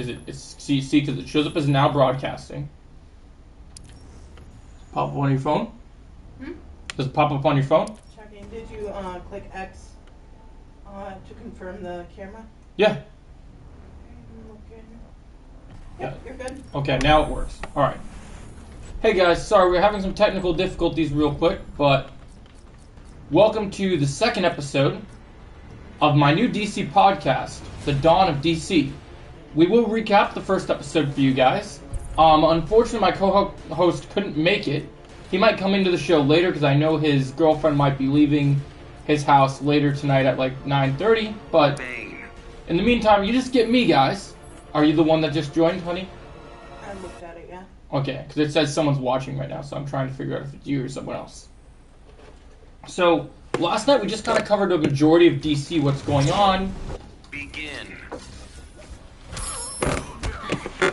because it shows up as now broadcasting. Pop up on your phone? Does it pop up on your phone? Checking. Did you click X to confirm the camera? Yeah. Okay. Yep, you're good. Okay, now it works. Alright. Hey guys, sorry, we're having some technical difficulties real quick, but welcome to the second episode of my new DC podcast, The Dawn of DC. We will recap the first episode for you guys. Unfortunately, my co-host couldn't make it. He might come into the show later because I know his girlfriend might be leaving his house later tonight at like 9:30. But in the meantime, you just get me, guys. Are you the one that just joined, honey? I looked at it, yeah. Okay, because it says someone's watching right now, so I'm trying to figure out if it's you or someone else. So, last night we just kind of covered a majority of DC, what's going on. Begin.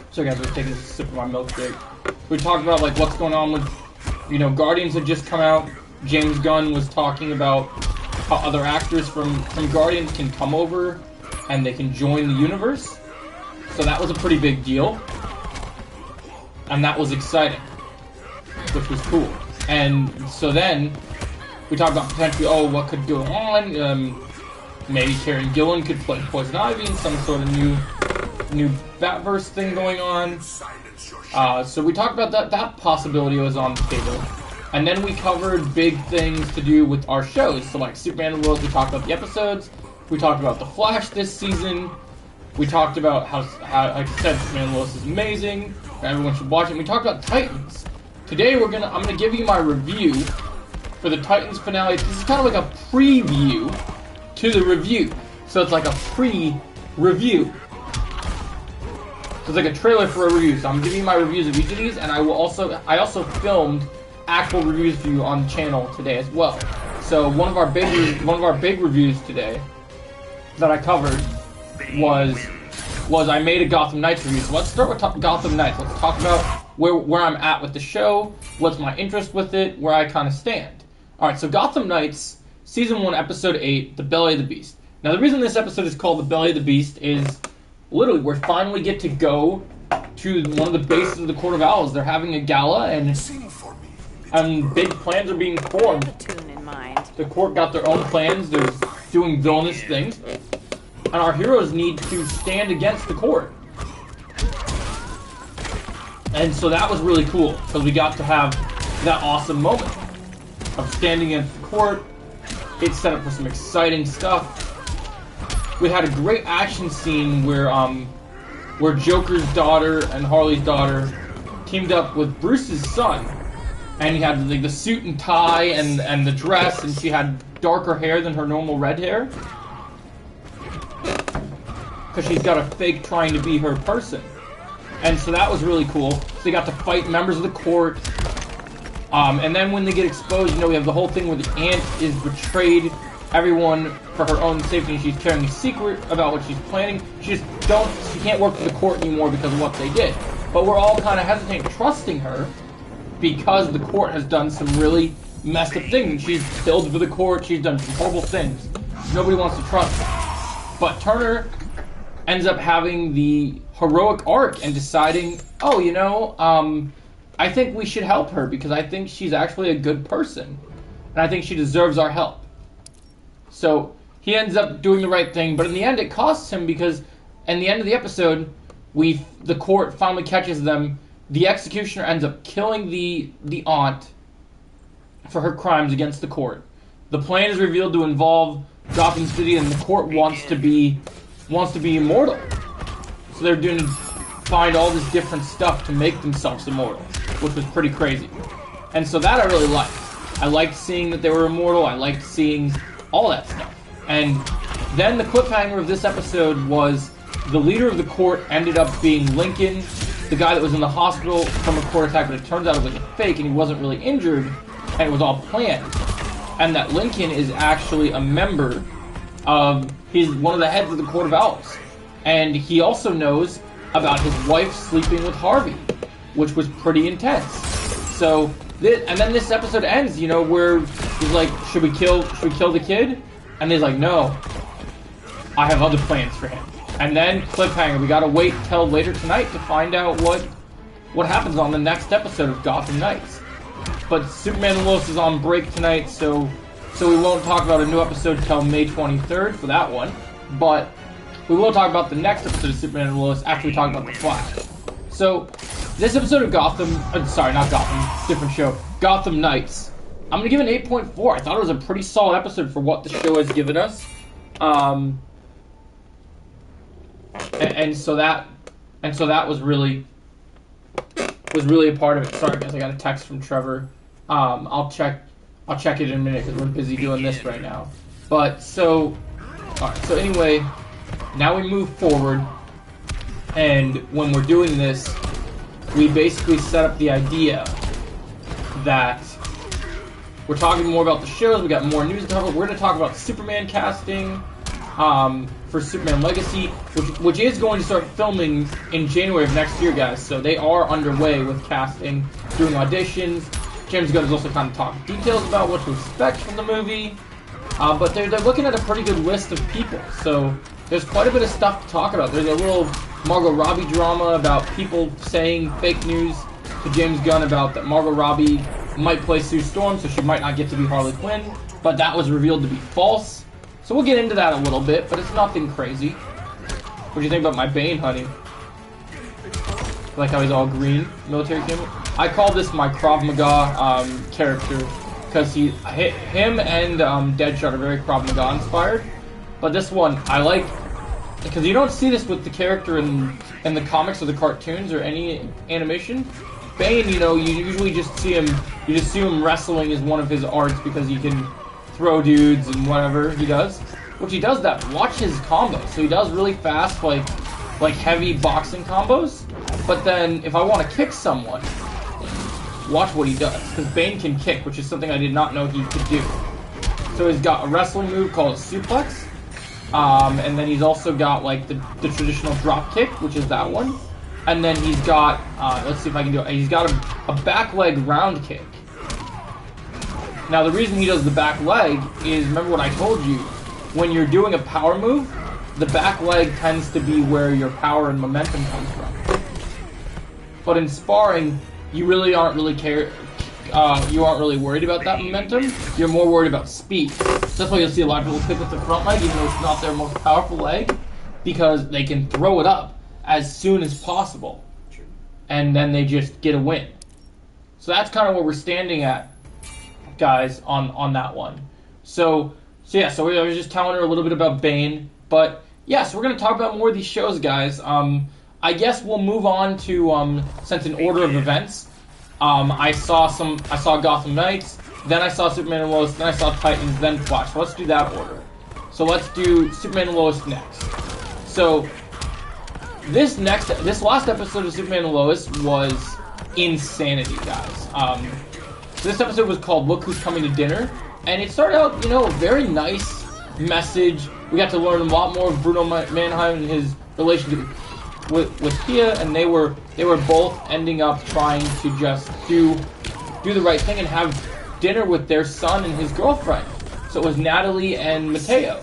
So guys, we're taking a sip of my milkshake. We talked about like what's going on with, Guardians had just come out. James Gunn was talking about how other actors from Guardians can come over and they can join the universe. So that was a pretty big deal. And that was exciting, which was cool. And so then we talked about potentially, what could go on. Maybe Karen Gillan could play Poison Ivy in some sort of new Batverse thing going on. So we talked about that possibility was on the table. And then we covered big things to do with our shows. So like Superman and Lois, we talked about the episodes. We talked about The Flash this season. We talked about how like I said, Superman and Lois is amazing. Everyone should watch it. We talked about Titans. Today I'm gonna give you my review for the Titans finale. This is kind of like a preview to the review. So it's like a pre-review. So it's like a trailer for a review. So I'm giving you my reviews of each of these, and I also filmed actual reviews for you on the channel today as well. So one of our big reviews today that I covered was I made a Gotham Knights review. So let's start with Gotham Knights. Let's talk about where I'm at with the show, what's my interest with it, where I kind of stand. Alright, so Gotham Knights, Season 1, Episode 8, The Belly of the Beast. Now the reason this episode is called The Belly of the Beast is literally we finally get to go to one of the bases of the Court of Owls. They're having a gala and big plans are being formed. The court got their own plans, they're doing villainous things. And our heroes need to stand against the court. And so that was really cool, because we got to have that awesome moment of standing against the court. It set up for some exciting stuff. We had a great action scene where Joker's daughter and Harley's daughter teamed up with Bruce's son. And he had like the suit and tie and the dress, and she had darker hair than her normal red hair. Because she's got a fake trying to be her person. And so that was really cool. So they got to fight members of the court. And then when they get exposed, we have the whole thing where the aunt is betrayed everyone for her own safety, and she's carrying a secret about what she's planning. She can't work for the court anymore because of what they did. But we're all kind of hesitating, trusting her, because the court has done some really messed up things. She's killed for the court, she's done some horrible things. Nobody wants to trust her. But Turner ends up having the heroic arc and deciding, I think we should help her because I think she's actually a good person. And I think she deserves our help. So he ends up doing the right thing, but in the end it costs him because in the end of the episode, the court finally catches them. The executioner ends up killing the aunt for her crimes against the court. The plan is revealed to involve Gotham City, and the court wants to be immortal. So they're doing find all this different stuff to make themselves immortal, which was pretty crazy. And so that I really liked. I liked seeing that they were immortal. I liked seeing all that stuff. And then the cliffhanger of this episode was the leader of the court ended up being Lincoln, the guy that was in the hospital from a court attack, but it turns out it was like a fake and he wasn't really injured, and it was all planned. And that Lincoln is actually a member of, he's one of the heads of the Court of Owls. And he also knows about his wife sleeping with Harvey, which was pretty intense. So, and then this episode ends, where he's like, should we kill the kid? And he's like, no, I have other plans for him. And then cliffhanger. We gotta wait till later tonight to find out what happens on the next episode of Gotham Knights. But Superman and Lois is on break tonight, so we won't talk about a new episode till May 23rd for that one. But we will talk about the next episode of Superman and Lois after we talk about The Flash. So, this episode of sorry, not Gotham, different show, Gotham Knights, I'm gonna give it an 8.4. I thought it was a pretty solid episode for what the show has given us. And so that was really a part of it. Sorry guys, I got a text from Trevor. I'll check it in a minute because we're busy doing this right now. But so anyway, now we move forward, and when we're doing this, we basically set up the idea that we're talking more about the shows. We got more news to cover. We're going to talk about Superman casting for Superman Legacy, which is going to start filming in January of next year, guys. So they are underway with casting, doing auditions. James Gunn has also kind of talked details about what to expect from the movie. But they're looking at a pretty good list of people. So there's quite a bit of stuff to talk about. There's a little Margot Robbie drama about people saying fake news to James Gunn about that Margot Robbie might play Sue Storm, so she might not get to be Harley Quinn. But that was revealed to be false. So we'll get into that a little bit, but it's nothing crazy. What do you think about my Bane, honey? Like how he's all green, military camo? I call this my Krav Maga character, because him and Deadshot are very Krav Maga inspired. But this one, I like, because you don't see this with the character in the comics or the cartoons or any animation. Bane, you usually just see him wrestling as one of his arts because he can throw dudes and whatever he does. Which he does that. Watch his combos. So he does really fast, like heavy boxing combos. But then, if I want to kick someone, watch what he does. Because Bane can kick, which is something I did not know he could do. So he's got a wrestling move called a suplex. And then he's also got, like, the traditional drop kick, which is that one. And then he's got, let's see if I can do it. He's got a back leg round kick. Now, the reason he does the back leg is, remember what I told you, when you're doing a power move, the back leg tends to be where your power and momentum comes from. But in sparring, you really aren't really worried about that momentum. You're more worried about speed. So that's why you'll see a lot of people pick up the front leg, even though it's not their most powerful leg, because they can throw it up as soon as possible. And then they just get a win. So that's kind of where we're standing at, guys, on that one. So I was just telling her a little bit about Bane, but yeah, so we're going to talk about more of these shows, guys. I guess we'll move on to, since in order of events, I saw Gotham Knights, then I saw Superman and Lois, then I saw Titans, then Flash. So let's do that order. So let's do Superman and Lois next. So this last episode of Superman and Lois was insanity, guys. So this episode was called Look Who's Coming to Dinner, and it started out, a very nice message. We got to learn a lot more of Bruno Mannheim and his relationship with Pia, and they were both ending up trying to just do the right thing and have dinner with their son and his girlfriend. So it was Natalie and Mateo,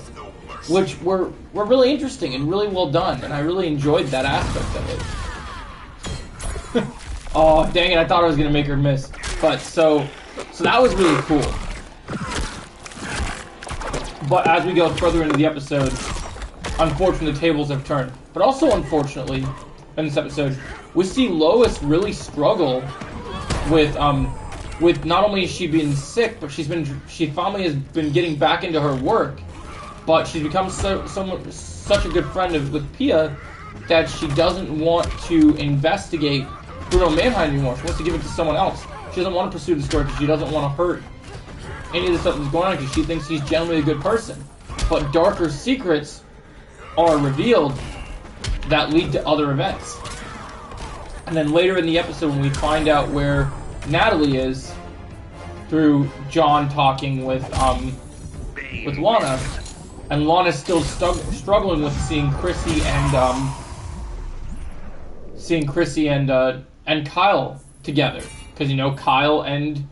which were really interesting and really well done, and I really enjoyed that aspect of it. Oh, dang it, I thought I was going to make her miss. But, so that was really cool. But as we go further into the episode, unfortunately, the tables have turned. But also, unfortunately, in this episode, we see Lois really struggle with not only has she been sick, but she finally has been getting back into her work. But she's become such a good friend with Pia that she doesn't want to investigate Bruno Mannheim anymore. She wants to give it to someone else. She doesn't want to pursue the story because she doesn't want to hurt any of the stuff that's going on because she thinks he's generally a good person. But darker secrets are revealed that lead to other events. And then later in the episode, when we find out where Natalie is, through John talking with Lana, and Lana's still struggling with seeing Chrissy and Kyle together, because Kyle and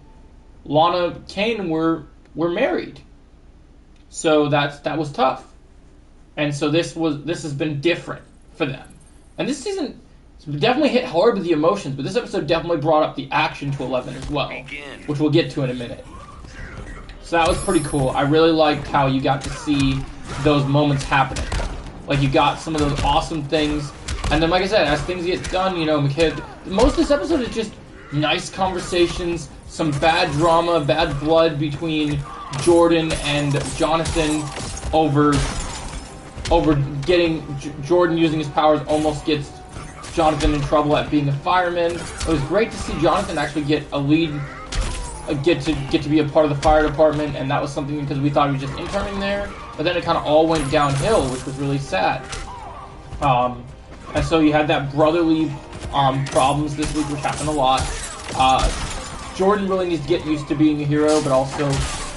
Lana Kane were married, so that was tough. And so this has been different for them. And this season definitely hit hard with the emotions, but this episode definitely brought up the action to 11 as well, which we'll get to in a minute. So that was pretty cool. I really liked how you got to see those moments happening. Like, you got some of those awesome things, and then, like I said, as things get done, you know, most of this episode is just nice conversations, some bad drama, bad blood between Jordan and Jonathan over getting Jordan using his powers almost gets Jonathan in trouble at being a fireman. It was great to see Jonathan actually get a lead, get to be a part of the fire department, and that was something because we thought he was just interning there, but then it kind of all went downhill, which was really sad. And so you had that brotherly problems this week, which happened a lot. Jordan really needs to get used to being a hero, but also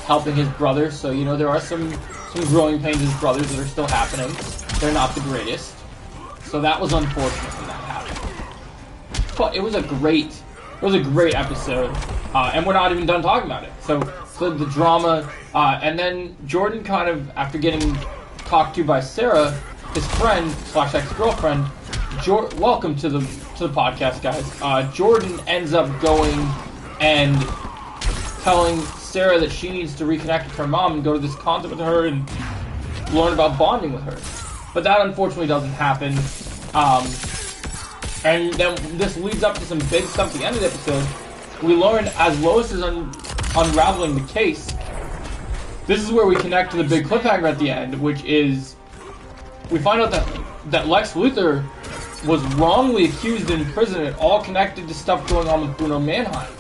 helping his brother. So, you know, there are some growing pains as brothers that are still happening. They're not the greatest. So that was unfortunate when that happened. But it was a great episode. And we're not even done talking about it. So the drama, and then Jordan kind of, after getting talked to by Sarah, his friend / ex-girlfriend, welcome to the podcast, guys. Jordan ends up going and telling Sarah that she needs to reconnect with her mom and go to this concert with her and learn about bonding with her. But that unfortunately doesn't happen. And then this leads up to some big stuff at the end of the episode. We learn as Lois is unraveling the case, this is where we connect to the big cliffhanger at the end, which is we find out that Lex Luthor was wrongly accused in prison and all connected to stuff going on with Bruno Mannheim.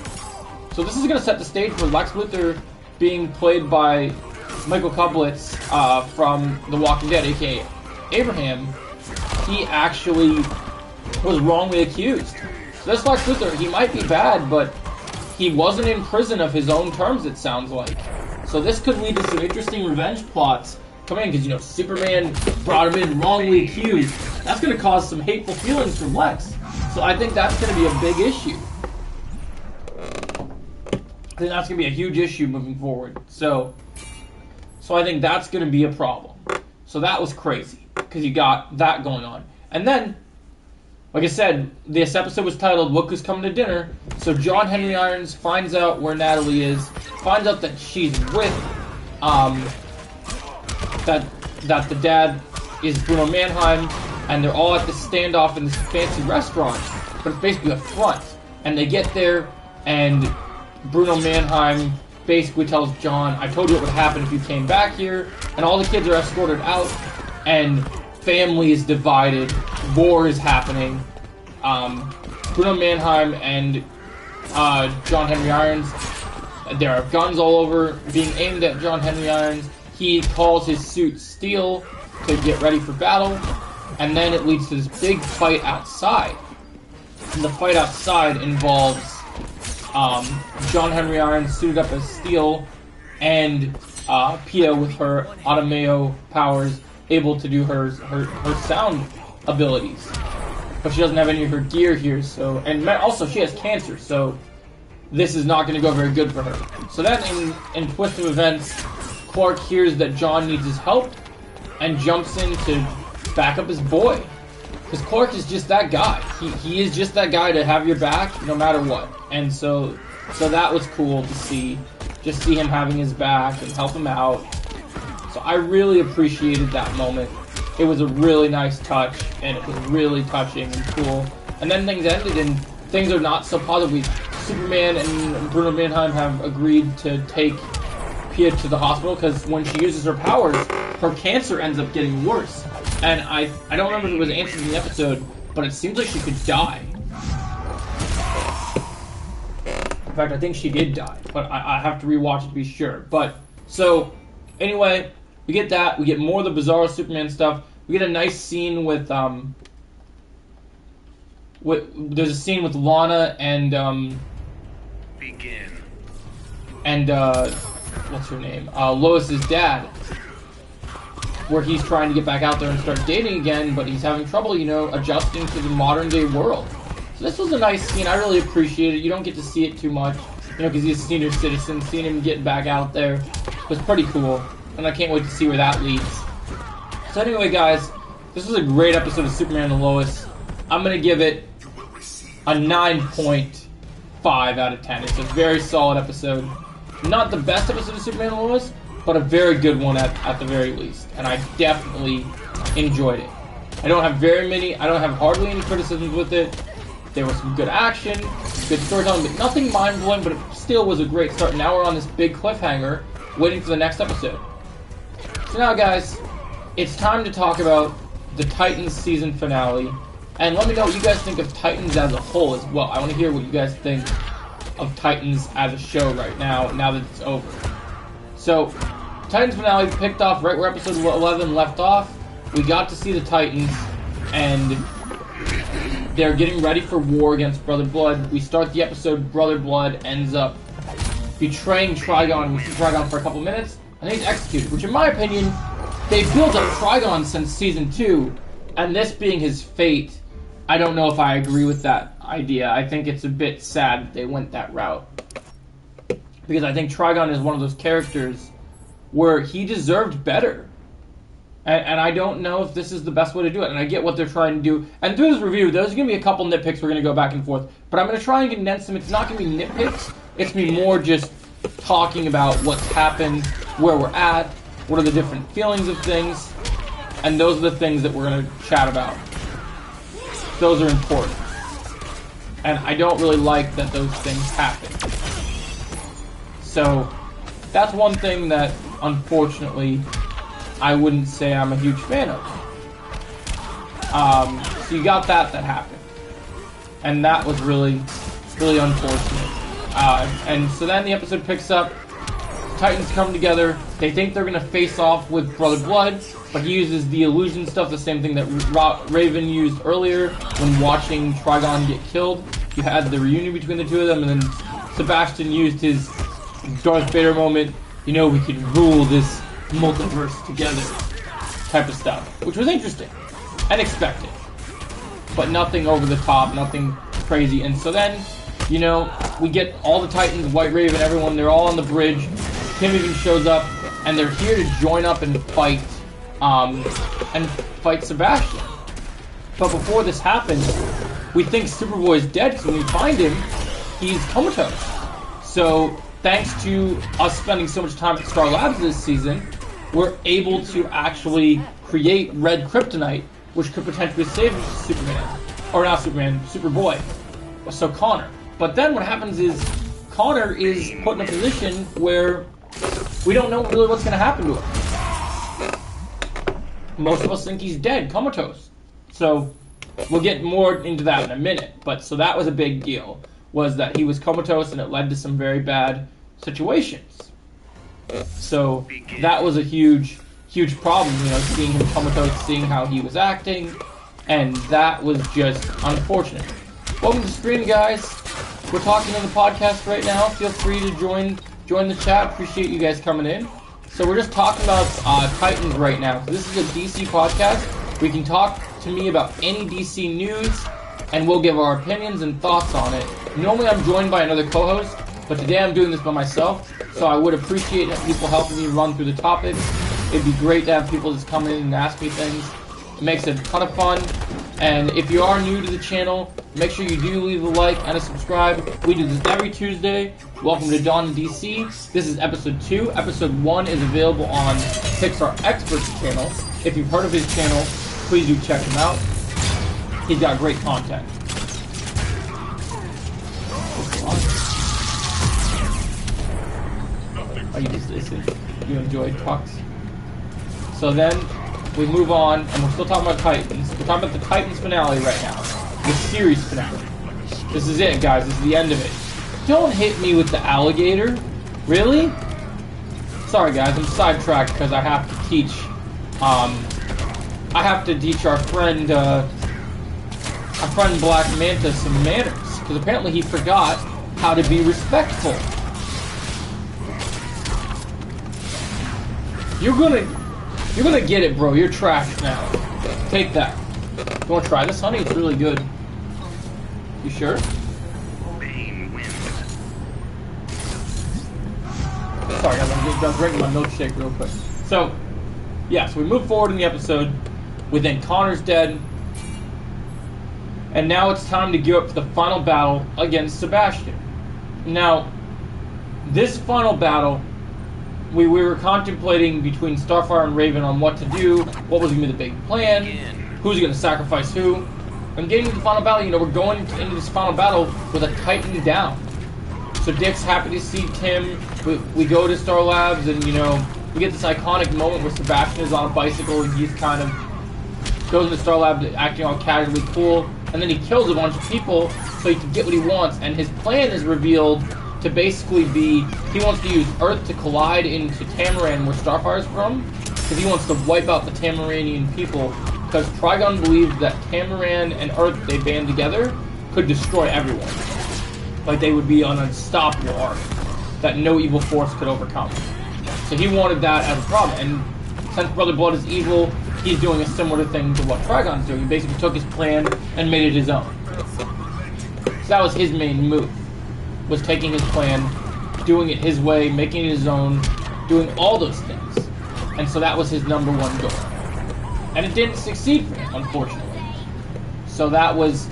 So this is going to set the stage for Lex Luthor being played by Michael Kublitz from The Walking Dead, aka Abraham. He actually was wrongly accused. So this Lex Luthor, he might be bad, but he wasn't in prison of his own terms, it sounds like. So this could lead to some interesting revenge plots come in, because, you know, Superman brought him in wrongly accused. That's going to cause some hateful feelings from Lex. So I think that's going to be a big issue. I think that's going to be a huge issue moving forward. So I think that's going to be a problem. So that was crazy, because you got that going on. And then, like I said, this episode was titled, Look Who's Coming to Dinner. So John Henry Irons finds out where Natalie is, finds out that she's with, that the dad is Bruno Mannheim, and they're all at this standoff in this fancy restaurant, but it's basically a front. And they get there, and Bruno Mannheim basically tells John, I told you what would happen if you came back here, and all the kids are escorted out, and family is divided, war is happening. Bruno Mannheim and John Henry Irons, there are guns all over being aimed at John Henry Irons. He calls his suit Steel to get ready for battle, and then it leads to this big fight outside. And the fight outside involves John Henry Irons suited up as Steel, and Pia with her Automeo powers able to do her sound abilities. But she doesn't have any of her gear here, so, and also she has cancer, so this is not going to go very good for her. So then in twist of events, Clark hears that John needs his help and jumps in to back up his boy. Because Clark is just that guy. He is just that guy to have your back no matter what. And so that was cool to see. Just see him having his back and help him out. So I really appreciated that moment. It was a really nice touch, and it was really touching and cool. And then things ended, and things are not so positive. Superman and Bruno Mannheim have agreed to take Pia to the hospital, because when she uses her powers, her cancer ends up getting worse. And I don't remember if it was answered in the episode, but it seems like she could die. In fact, I think she did die, but I have to rewatch it to be sure. But, so, anyway, we get that. We get more of the Bizarro Superman stuff. We get a nice scene with there's a scene with Lana and, Begin. And, what's her name? Lois's dad. Where he's trying to get back out there and start dating again, but he's having trouble, you know, adjusting to the modern day world. So this was a nice scene. I really appreciate it. You don't get to see it too much, you know, because he's a senior citizen. Seeing him getting back out there was pretty cool, and I can't wait to see where that leads. So anyway, guys, this was a great episode of Superman and Lois. I'm going to give it a 9.5 out of 10. It's a very solid episode. Not the best episode of Superman and Lois, but a very good one at the very least. And I definitely enjoyed it. I don't have hardly any criticisms with it. There was some good action, good storytelling, but nothing mind-blowing, but it still was a great start. Now we're on this big cliffhanger, waiting for the next episode. So now, guys, it's time to talk about the Titans season finale. And let me know what you guys think of Titans as a whole as well. I want to hear what you guys think of Titans as a show right now that it's over. So, Titans finale picked off right where episode 11 left off. We got to see the Titans, and they're getting ready for war against Brother Blood. We start the episode, Brother Blood ends up betraying Trigon. We see Trigon for a couple minutes, and he's executed, which in my opinion, they built up Trigon since Season 2, and this being his fate, I don't know if I agree with that idea. I think it's a bit sad that they went that route. Because I think Trigon is one of those characters where he deserved better. And I don't know if this is the best way to do it. And I get what they're trying to do. And through this review, there's going to be a couple nitpicks we're going to go back and forth. But I'm going to try and condense them. It's not going to be nitpicks. It's going to be more just talking about what's happened, where we're at, what are the different feelings of things. And those are the things that we're going to chat about. Those are important. And I don't really like that those things happen. So, that's one thing that, unfortunately, I wouldn't say I'm a huge fan of. So you got that happened. And that was really, really unfortunate. And so then the episode picks up. Titans come together. They think they're going to face off with Brother Blood, but he uses the illusion stuff, the same thing that Raven used earlier when watching Trigon get killed. You had the reunion between the two of them, and then Sebastian used his Darth Vader moment, we can rule this multiverse together type of stuff, which was interesting and expected, but nothing over the top, nothing crazy. And so then, we get all the Titans, White Raven, everyone, they're all on the bridge. Kim even shows up, and they're here to join up and fight Sebastian. But before this happens, we think Superboy is dead, because when we find him, he's comatose. So, thanks to us spending so much time at Star Labs this season, we're able to actually create red kryptonite, which could potentially save Superman. Or not Superman, Superboy. So Connor. But then what happens is, Connor is put in a position where we don't know really what's going to happen to him. Most of us think he's dead, comatose. So, we'll get more into that in a minute. But, so that was a big deal, was that he was comatose and it led to some very bad situations. So, that was a huge, huge problem, seeing him comatose, seeing how he was acting, and that was just unfortunate. Welcome to the stream, guys. We're talking on the podcast right now. Feel free to join the chat. Appreciate you guys coming in. So we're just talking about Titans right now. So this is a DC podcast. We can talk to me about any DC news, and we'll give our opinions and thoughts on it. Normally I'm joined by another co-host, but today I'm doing this by myself, so I would appreciate people helping me run through the topics. It'd be great to have people just come in and ask me things. It makes it a ton of fun. And if you are new to the channel, make sure you do leave a like and a subscribe. We do this every Tuesday. Welcome to Dawn DC. This is episode 2. Episode 1 is available on Pixar Experts channel. If you've heard of his channel, please do check him out. He's got great content. Oh, you enjoyed talks. So then we move on, and we're still talking about Titans. We're talking about the Titans finale right now. The series finale. This is it, guys. This is the end of it. Don't hit me with the alligator. Really? Sorry, guys. I'm sidetracked because I have to teach. I have to teach our friend Black Manta some manners, because apparently he forgot how to be respectful. You're gonna get it, bro. You're trash now. Take that. You wanna try this, honey? It's really good. You sure? Bane wins. Sorry, guys. I'm drinking my milkshake real quick. So, yeah, so we move forward in the episode. We think Connor's dead. And now it's time to gear up for the final battle against Sebastian. Now, this final battle, we were contemplating between Starfire and Raven on what to do, what was going to be the big plan, who's going to sacrifice who. And getting to the final battle, we're going into this final battle with a Titan down. So Dick's happy to see Tim. We go to Star Labs and, we get this iconic moment where Sebastian is on a bicycle and he's kind of goes into Star Labs acting all casually cool. And then he kills a bunch of people so he can get what he wants. And his plan is revealed to basically be, he wants to use Earth to collide into Tamaran, where Starfire's from, because he wants to wipe out the Tamaranian people, because Trigon believed that Tamaran and Earth, they band together, could destroy everyone. Like they would be an unstoppable army that no evil force could overcome. So he wanted that as a problem. And since Brother Blood is evil, he's doing a similar thing to what Trigon's doing. He basically took his plan and made it his own. So that was his main move, was taking his plan, doing it his way, making it his own, doing all those things. And so that was his number one goal. And it didn't succeed for him, unfortunately. So that was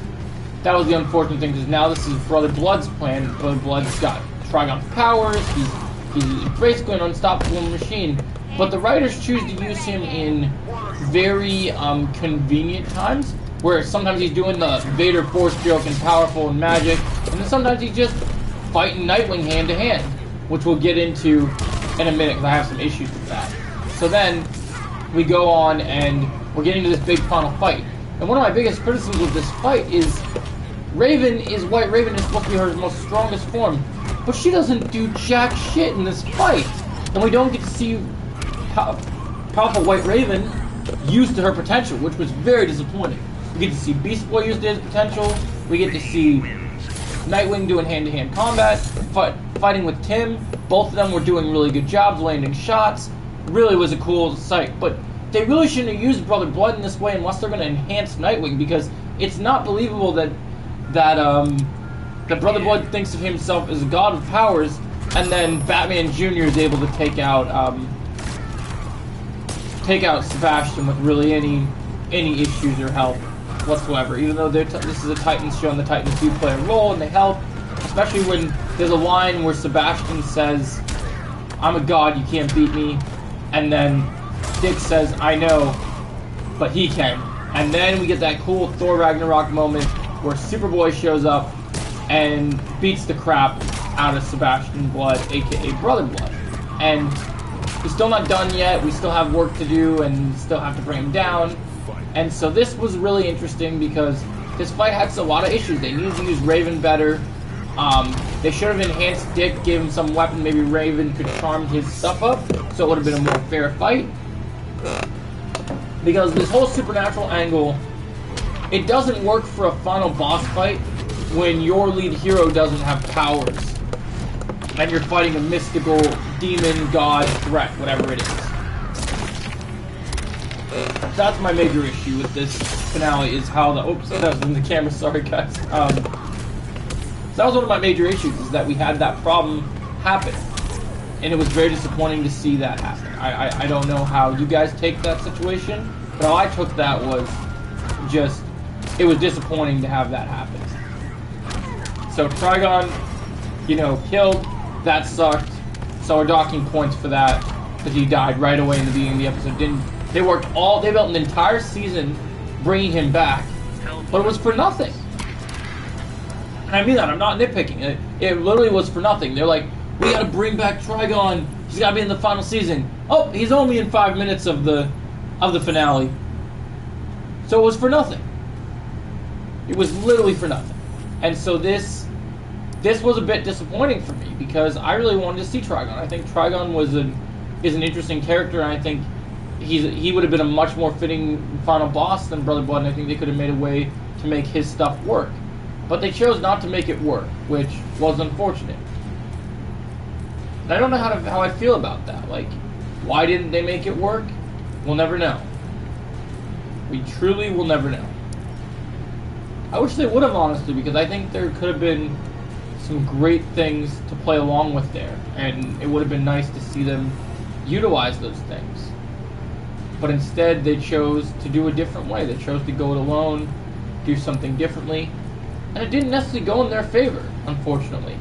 the unfortunate thing, because now this is Brother Blood's plan. Brother Blood's got Trigon's powers, he's basically an unstoppable machine. But the writers choose to use him in very convenient times, where sometimes he's doing the Vader Force joke and powerful and magic, and then sometimes he's just fighting Nightwing hand to hand, which we'll get into in a minute because I have some issues with that. So then we go on and we're getting to this big final fight. And one of my biggest criticisms of this fight is White Raven is supposed to be her most strongest form, but she doesn't do jack shit in this fight. And we don't get to see powerful White Raven used to her potential, which was very disappointing. We get to see Beast Boy used to his potential. We get to see Nightwing doing hand-to-hand combat, fighting with Tim. Both of them were doing really good jobs, landing shots. Really was a cool sight. But they really shouldn't have used Brother Blood in this way unless they're going to enhance Nightwing, because it's not believable that Brother Blood thinks of himself as a god of powers, and then Batman Jr. is able to take out Sebastian with really any issues or help whatsoever. Even though this is a Titans show and the Titans do play a role and they help, especially when there's a line where Sebastian says, "I'm a god, you can't beat me," and then Dick says, "I know, but he can." And then we get that cool Thor Ragnarok moment where Superboy shows up and beats the crap out of Sebastian Blood, aka Brother Blood. And he's still not done yet. We still have work to do and still have to bring him down. And so this was really interesting because this fight had a lot of issues. They needed to use Raven better. They should have enhanced Dick, gave him some weapon. Maybe Raven could charm his stuff up, so it would have been a more fair fight. Because this whole supernatural angle, it doesn't work for a final boss fight when your lead hero doesn't have powers and you're fighting a mystical demon, god, threat, whatever it is. That's my major issue with this finale, is how the... Oops, that was in the camera, sorry guys. That was one of my major issues, is that we had that problem happen. And it was very disappointing to see that happen. I don't know how you guys take that situation, but how I took that was just... It was disappointing to have that happen. So Trigon, killed. That sucked. So we're docking points for that, because he died right away in the beginning of the episode. They built an entire season bringing him back, but it was for nothing. And I mean that, I'm not nitpicking. It literally was for nothing. They're like, we gotta bring back Trigon. He's gotta be in the final season. Oh, he's only in 5 minutes of the finale. So it was for nothing. It was literally for nothing. And so this was a bit disappointing for me, because I really wanted to see Trigon. I think Trigon is an interesting character, and I think he would have been a much more fitting final boss than Brother Blood, and I think they could have made a way to make his stuff work. But they chose not to make it work, which was unfortunate. And I don't know how I feel about that. Like, why didn't they make it work? We'll never know. We truly will never know. I wish they would have, honestly, because I think there could have been some great things to play along with there, and it would have been nice to see them utilize those things. But instead, they chose to do a different way. They chose to go it alone, do something differently. And it didn't necessarily go in their favor, unfortunately.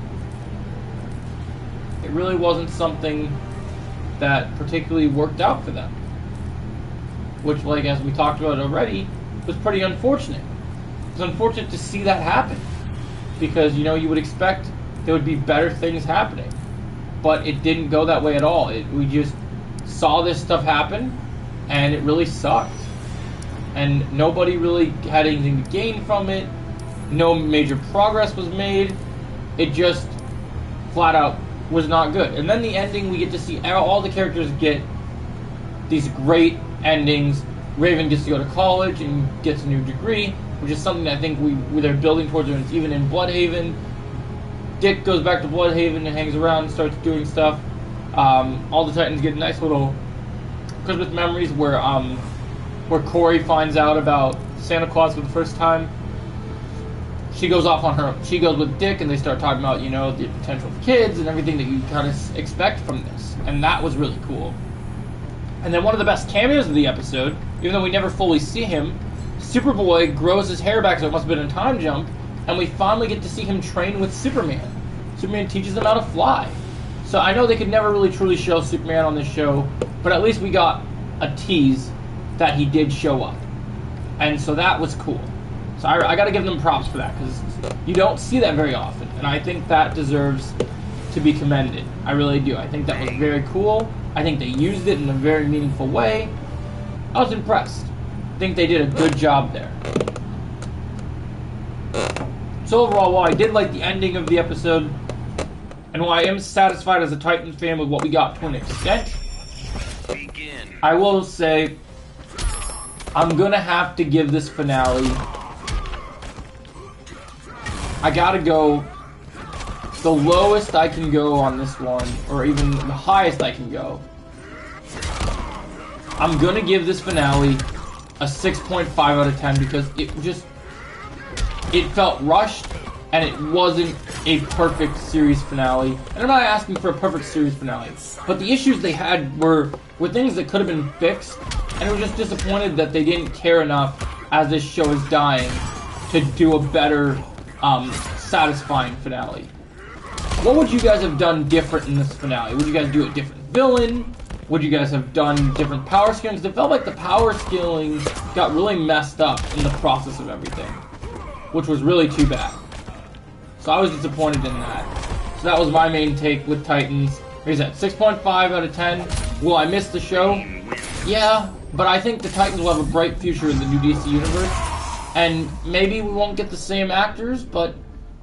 It really wasn't something that particularly worked out for them. Which, like, as we talked about already, was pretty unfortunate. It's unfortunate to see that happen. Because, you know, you would expect there would be better things happening. But it didn't go that way at all. We just saw this stuff happen, and it really sucked. And nobody really had anything to gain from it. No major progress was made. It just flat out was not good. And then the ending, we get to see all the characters get these great endings. Raven gets to go to college and gets a new degree, which is something that I think they're building towards. And it's even in Bloodhaven. Dick goes back to Bloodhaven and hangs around and starts doing stuff. All the Titans get nice little Christmas memories where Corey finds out about Santa Claus for the first time. She goes off on her. She goes with Dick, and they start talking about, you know, the potential of kids and everything that you kind of expect from this, and that was really cool. And then one of the best cameos of the episode, even though we never fully see him, Superboy grows his hair back, so it must have been a time jump, and we finally get to see him train with Superman. Superman teaches him how to fly. So I know they could never really truly show Superman on this show, but at least we got a tease that he did show up, and so that was cool. So I got to give them props for that, because you don't see that very often, and I think that deserves to be commended. I really do. I think that was very cool. I think they used it in a very meaningful way. I was impressed. I think they did a good job there. So overall, while I did like the ending of the episode, and while I am satisfied as a Titans fan with what we got to an extent, I will say I'm going to have to give this finale... I gotta go the lowest I can go on this one, or even the highest I can go. I'm gonna give this finale a 6.5 out of 10 because it felt rushed, and it wasn't a perfect series finale. And I'm not asking for a perfect series finale, but the issues they had were things that could have been fixed, and I was just disappointed that they didn't care enough as this show is dying to do a better satisfying finale. What would you guys have done different in this finale? Would you guys do a different villain? Would you guys have done different power scaling? Because it felt like the power scaling got really messed up in the process of everything, which was really too bad. So I was disappointed in that. So that was my main take with Titans. Like I said, 6.5 out of 10. Will I miss the show? Yeah, but I think the Titans will have a bright future in the new DC universe. And maybe we won't get the same actors, but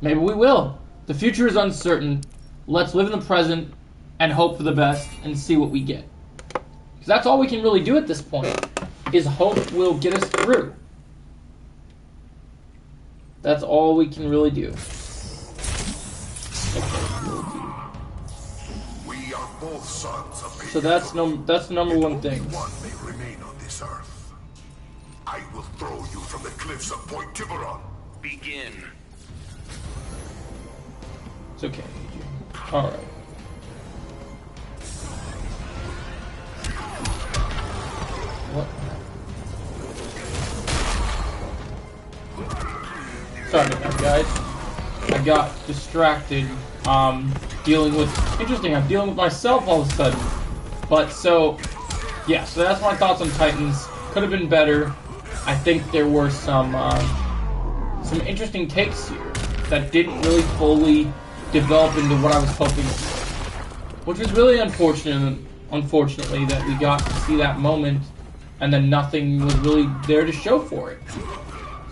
maybe we will. The future is uncertain. Let's live in the present and hope for the best and see what we get. Because that's all we can really do at this point, is hope will get us through. That's all we can really do. We are both sons of So that's the number one thing. one may remain on this earth. I will throw you from the cliffs of Point Tiburon. Begin. It's okay. Alright. What? Sorry about that, guys. I got distracted, dealing with... Interesting, I'm dealing with myself all of a sudden. But, so... Yeah, so that's my thoughts on Titans. Could have been better. I think there were some interesting takes here that didn't really fully develop into what I was hoping, which was really unfortunately, that we got to see that moment and then nothing was really there to show for it.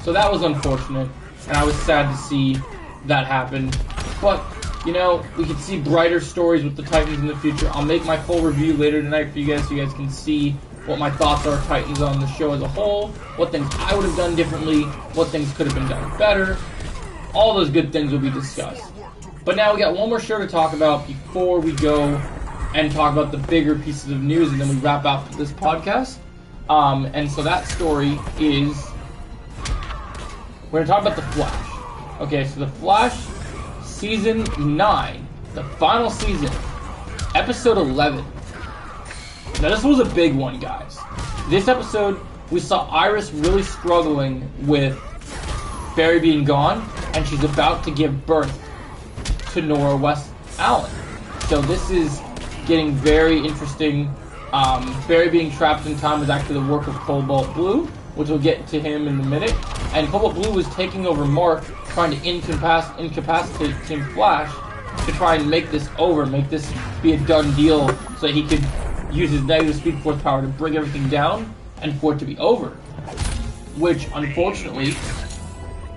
So that was unfortunate, and I was sad to see that happen. But, you know, we could see brighter stories with the Titans in the future. I'll make my full review later tonight for you guys so you guys can see what my thoughts are Titans on the show as a whole, what things I would have done differently, what things could have been done better. All those good things will be discussed. But now we got one more show to talk about before we go and talk about the bigger pieces of news, and then we wrap up this podcast. And so that story is... We're going to talk about The Flash. Okay, so The Flash Season 9, the final season, Episode 11. Now this was a big one, guys. this episode, we saw Iris really struggling with Barry being gone, and she's about to give birth to Nora West Allen. So this is getting very interesting. Barry being trapped in time was actually the work of Cobalt Blue, which we'll get to him in a minute. And Cobalt Blue was taking over Mark, trying to incapacitate Team Flash to try and make this over, make this be a done deal, so that he could use his negative Speed Force power to bring everything down and for it to be over. Which, unfortunately,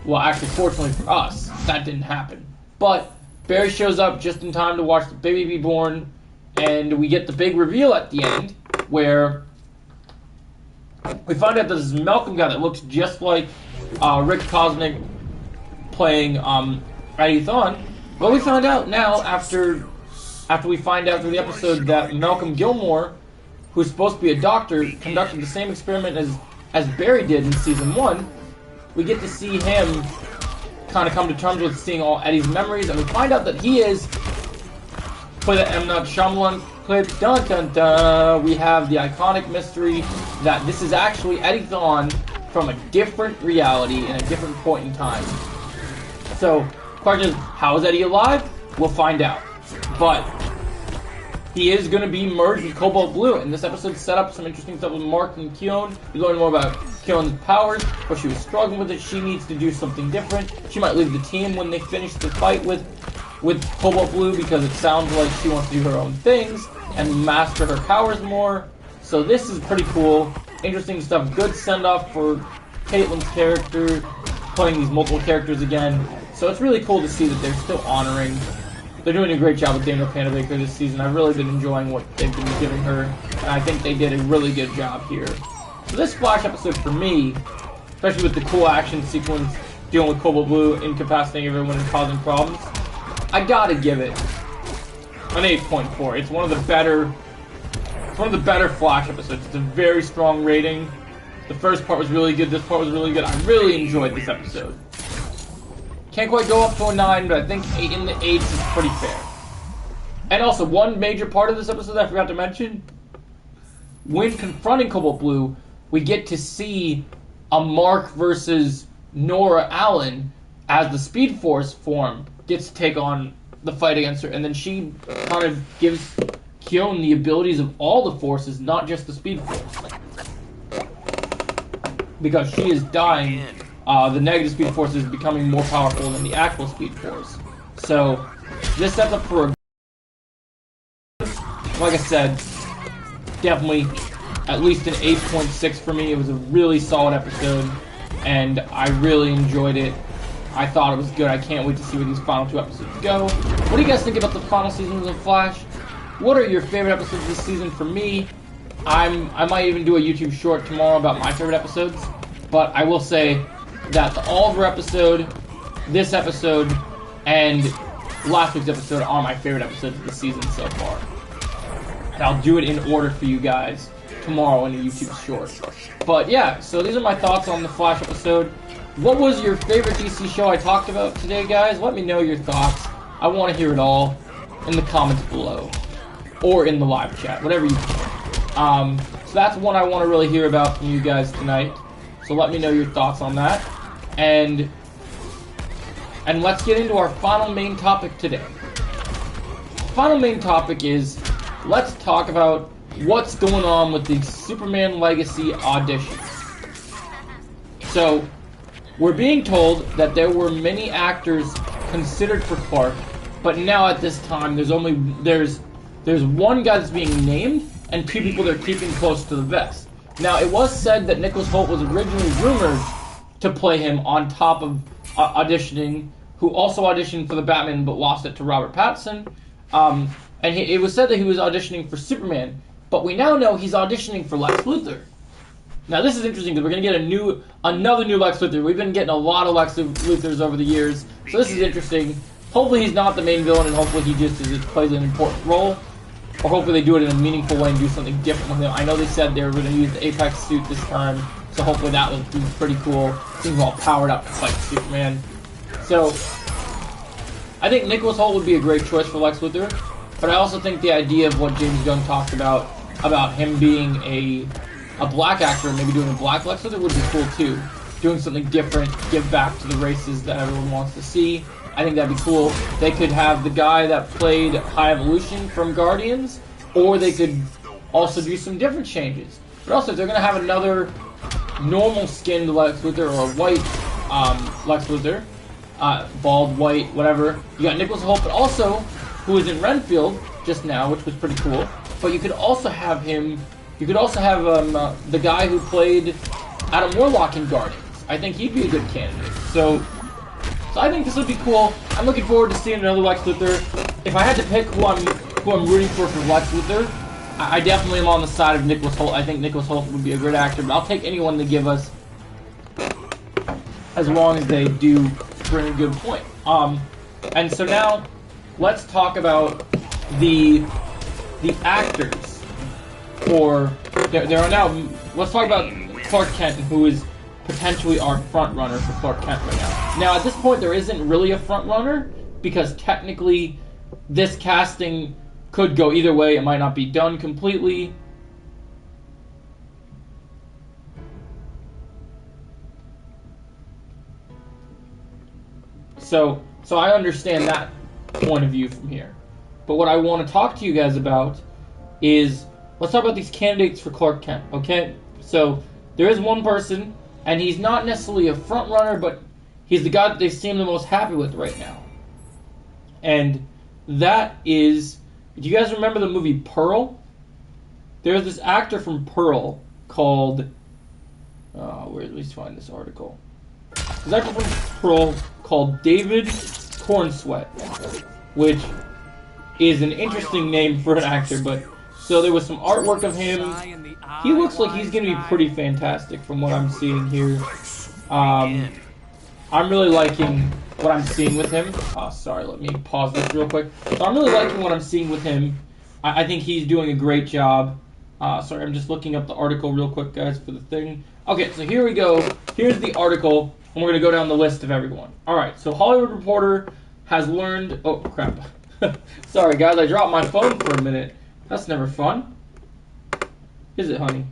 well, actually, fortunately for us, that didn't happen. But Barry shows up just in time to watch the baby be born, and we get the big reveal at the end, where we find out that this Malcolm guy that looks just like Rick Cosmic playing Eddie Thawne. Well, we find out now, after we find out through the episode, that Malcolm Gilmore, who's supposed to be a doctor, conducted the same experiment as Barry did in Season 1. We get to see him kind of come to terms with seeing all Eddie's memories, and we find out that he is, for the M. Night Shyamalan clip, dun dun dun, we have the iconic mystery that this is actually Eddie Thawne from a different reality in a different point in time. So, question is, how is Eddie alive? We'll find out. But he is going to be merged with Cobalt Blue, and this episode set up some interesting stuff with Mark and Keon. We learn more about Keon's powers, but she was struggling with it. She needs to do something different. She might leave the team when they finish the fight with Cobalt Blue, because it sounds like she wants to do her own things and master her powers more. So this is pretty cool. Interesting stuff. Good send-off for Caitlin's character, playing these multiple characters again. So it's really cool to see that they're still honoring. They're doing a great job with Danielle Panabaker this season. I've really been enjoying what they've been giving her, and I think they did a really good job here. So this Flash episode for me, especially with the cool action sequence dealing with Cobalt Blue, incapacitating everyone and causing problems, I gotta give it an 8.4. It's one of the better Flash episodes. It's a very strong rating. The first part was really good. This part was really good. I really enjoyed this episode. Can't quite go up to a 9, but I think 8 in the 8s is pretty fair. And also, one major part of this episode that I forgot to mention, when confronting Cobalt Blue, we get to see a Mark versus Nora Allen as the Speed Force form gets to take on the fight against her, and then she kind of gives Keon the abilities of all the forces, not just the Speed Force. Because she is dying, the negative Speed Force is becoming more powerful than the actual Speed Force. So, this sets up for a... Like I said, definitely at least an 8.6 for me. It was a really solid episode, and I really enjoyed it. I thought it was good. I can't wait to see where these final 2 episodes go. What do you guys think about the final seasons of Flash? What are your favorite episodes this season? For me, I might even do a YouTube short tomorrow about my favorite episodes, but I will say that the Oliver episode, this episode, and last week's episode are my favorite episodes of the season so far. And I'll do it in order for you guys tomorrow in a YouTube short. But yeah, so these are my thoughts on the Flash episode. What was your favorite DC show I talked about today, guys? Let me know your thoughts. I want to hear it all in the comments below. Or in the live chat, whatever you prefer. So that's one I want to really hear about from you guys tonight. So let me know your thoughts on that. And let's get into our final main topic today. Final main topic is, let's talk about what's going on with the Superman Legacy auditions. So, we're being told that there were many actors considered for Clark, but now at this time there's one guy that's being named and 2 people they're keeping close to the vest. Now, it was said that Nicholas Hoult was originally rumored to play him on top of auditioning, who also auditioned for the Batman but lost it to Robert Pattinson. And it was said that he was auditioning for Superman, but we now know he's auditioning for Lex Luthor. Now, this is interesting because we're going to get another new Lex Luthor. We've been getting a lot of Lex Luthors over the years, so this is interesting. Hopefully he's not the main villain, and hopefully he just plays an important role. Or hopefully they do it in a meaningful way and do something different with him. I know they said they were going to use the Apex suit this time, so hopefully that would be pretty cool. Seems all powered up to fight Superman. So, I think Nicholas Hoult would be a great choice for Lex Luthor, but I also think the idea of what James Gunn talked about him being a a black actor, maybe doing a black Lex Luthor would be cool too. Doing something different, give back to the races that everyone wants to see. I think that'd be cool. They could have the guy that played High Evolution from Guardians, or they could also do some different changes. But also, if they're going to have another normal skinned Lex Luthor or a white Lex Luthor, bald, white, whatever, you got Nicholas Hoult, but also, who was in Renfield just now, which was pretty cool. But you could also have him, the guy who played Adam Warlock in Guardians. I think he'd be a good candidate. So I think this would be cool. I'm looking forward to seeing another Lex Luthor. If I had to pick who I'm rooting for Lex Luthor, I definitely am on the side of Nicholas Hoult. I think Nicholas Hoult would be a great actor, but I'll take anyone to give us, as long as they do bring a good point. And so now, let's talk about the actors. There are now. Let's talk about Clark Kent, who is potentially our front runner for Clark Kent right now. Now, at this point, there isn't really a front runner because technically, this casting could go either way. It might not be done completely. So I understand that point of view from here. But what I want to talk to you guys about is, let's talk about these candidates for Clark Kent, okay? So there is one person, and he's not necessarily a front runner, but he's the guy that they seem the most happy with right now. And that is, do you guys remember the movie Pearl? There's this actor from Pearl called, where did we find this article? There's an actor from Pearl called David Cornsweet, which is an interesting name for an actor, but so there was some artwork of him. He looks like he's going to be pretty fantastic from what I'm seeing here. I'm really liking what I'm seeing with him. Sorry, let me pause this real quick. So I'm really liking what I'm seeing with him. I think he's doing a great job. Sorry, I'm just looking up the article real quick, guys, for the thing. Okay, so here we go. Here's the article, and we're going to go down the list of everyone. Alright, so Hollywood Reporter has learned... Oh, crap. Sorry, guys, I dropped my phone for a minute. That's never fun. Is it, honey?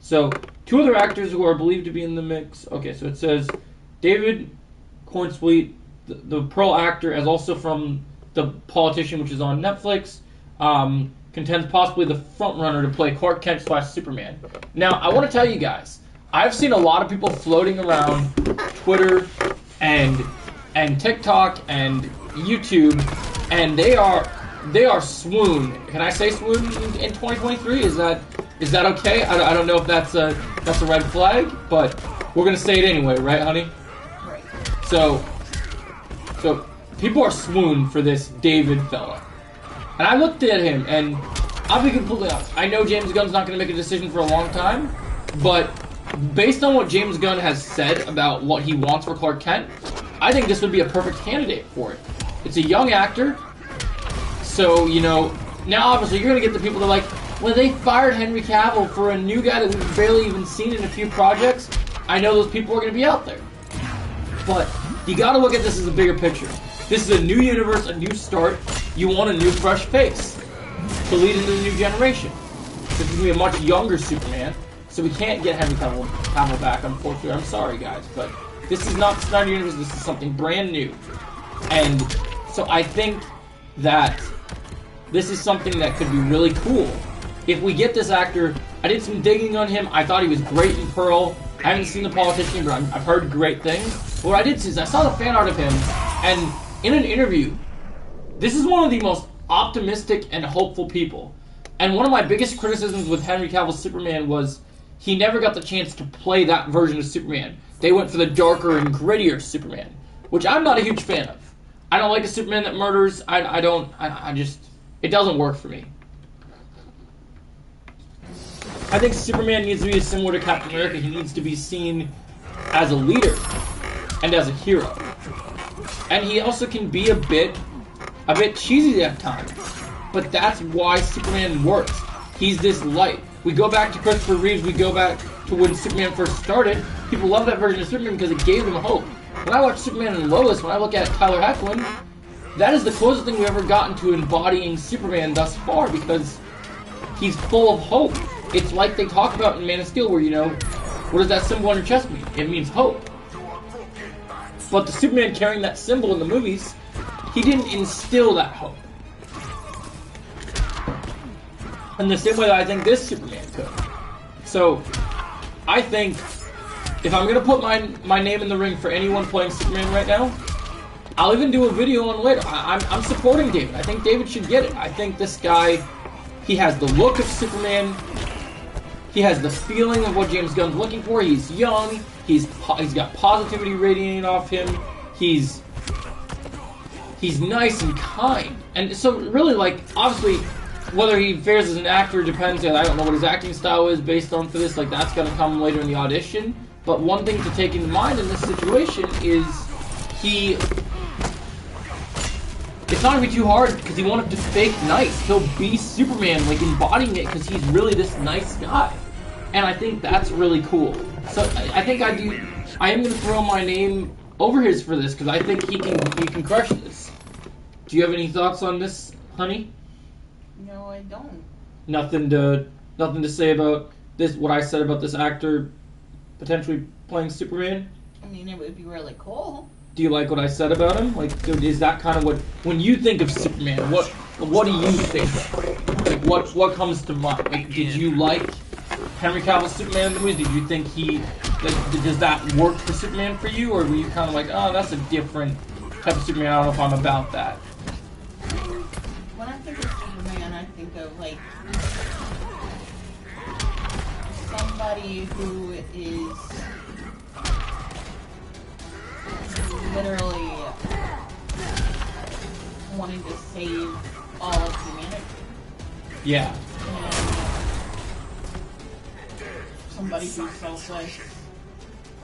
So, two other actors who are believed to be in the mix. Okay, so it says David Cornsweet, the Pearl actor, as also from The Politician, which is on Netflix, contends possibly the frontrunner to play Clark Kent / Superman. Now, I want to tell you guys, I've seen a lot of people floating around Twitter and TikTok and YouTube, and they are swoon. Can I say swoon in 2023? Is that okay? I don't know if that's a red flag, but we're gonna say it anyway, right, honey? Right. So people are swoon for this David fella, and I looked at him, and I'll be completely honest. I know James Gunn's not gonna make a decision for a long time, but based on what James Gunn has said about what he wants for Clark Kent, I think this would be a perfect candidate for it. It's a young actor, so, you know, now obviously you're going to get the people that are like, well, they fired Henry Cavill for a new guy that we've barely even seen in a few projects. I know those people are going to be out there. But you got to look at this as a bigger picture. This is a new universe, a new start. You want a new fresh face to lead into the new generation. This is going to be a much younger Superman, so we can't get Henry Cavill back, unfortunately. I'm sorry, guys, but this is not the Snyder Universe. This is something brand new. And so I think that this is something that could be really cool. If we get this actor, I did some digging on him. I thought he was great in Pearl. I haven't seen The Politician, but I've heard great things. But what I did see is I saw the fan art of him, and in an interview, this is one of the most optimistic and hopeful people. And one of my biggest criticisms with Henry Cavill's Superman was he never got the chance to play that version of Superman. They went for the darker and grittier Superman, which I'm not a huge fan of. I don't like a Superman that murders. I just, it doesn't work for me. I think Superman needs to be similar to Captain America. He needs to be seen as a leader and as a hero. And he also can be a bit cheesy at times. But that's why Superman works. He's this light. We go back to Christopher Reeves, we go back to when Superman first started. People love that version of Superman because it gave them hope. When I watch Superman and Lois, when I look at Tyler Hoechlin, that is the closest thing we've ever gotten to embodying Superman thus far because he's full of hope. it's like they talk about in Man of Steel, where, you know, what does that symbol on your chest mean? It means hope. But the Superman carrying that symbol in the movies, he didn't instill that hope. In the same way that I think this Superman could. So, I think if I'm gonna put my name in the ring for anyone playing Superman right now, I'll even do a video on it later. I'm supporting David. I think David should get it. I think this guy, he has the look of Superman. He has the feeling of what James Gunn's looking for. He's young. He's got positivity radiating off him. He's nice and kind. And so really, like, obviously, whether he fares as an actor depends. I don't know what his acting style is based on for this. Like, that's gonna come later in the audition. But one thing to take into mind in this situation is it's not gonna be too hard because he won't have to fake nice. He'll be Superman, like, embodying it because he's really this nice guy. And I think that's really cool. So I think I am gonna throw my name over his for this because I think he can crush this. Do you have any thoughts on this, honey? No, I don't. Nothing to say about this. What I said about this actor potentially playing Superman. I mean, it would be really cool. Do you like what I said about him? Like, is that kind of what, when you think of Superman, what do you think of? Like, what comes to mind? Like, did you like Henry Cavill's Superman in the movies? Did you think does that work for Superman for you? Or were you kind of like, oh, that's a different type of Superman, I don't know if I'm about that? When I think of Superman, I think of, like, somebody who is literally wanting to save all of humanity. Yeah. And somebody who's selfless.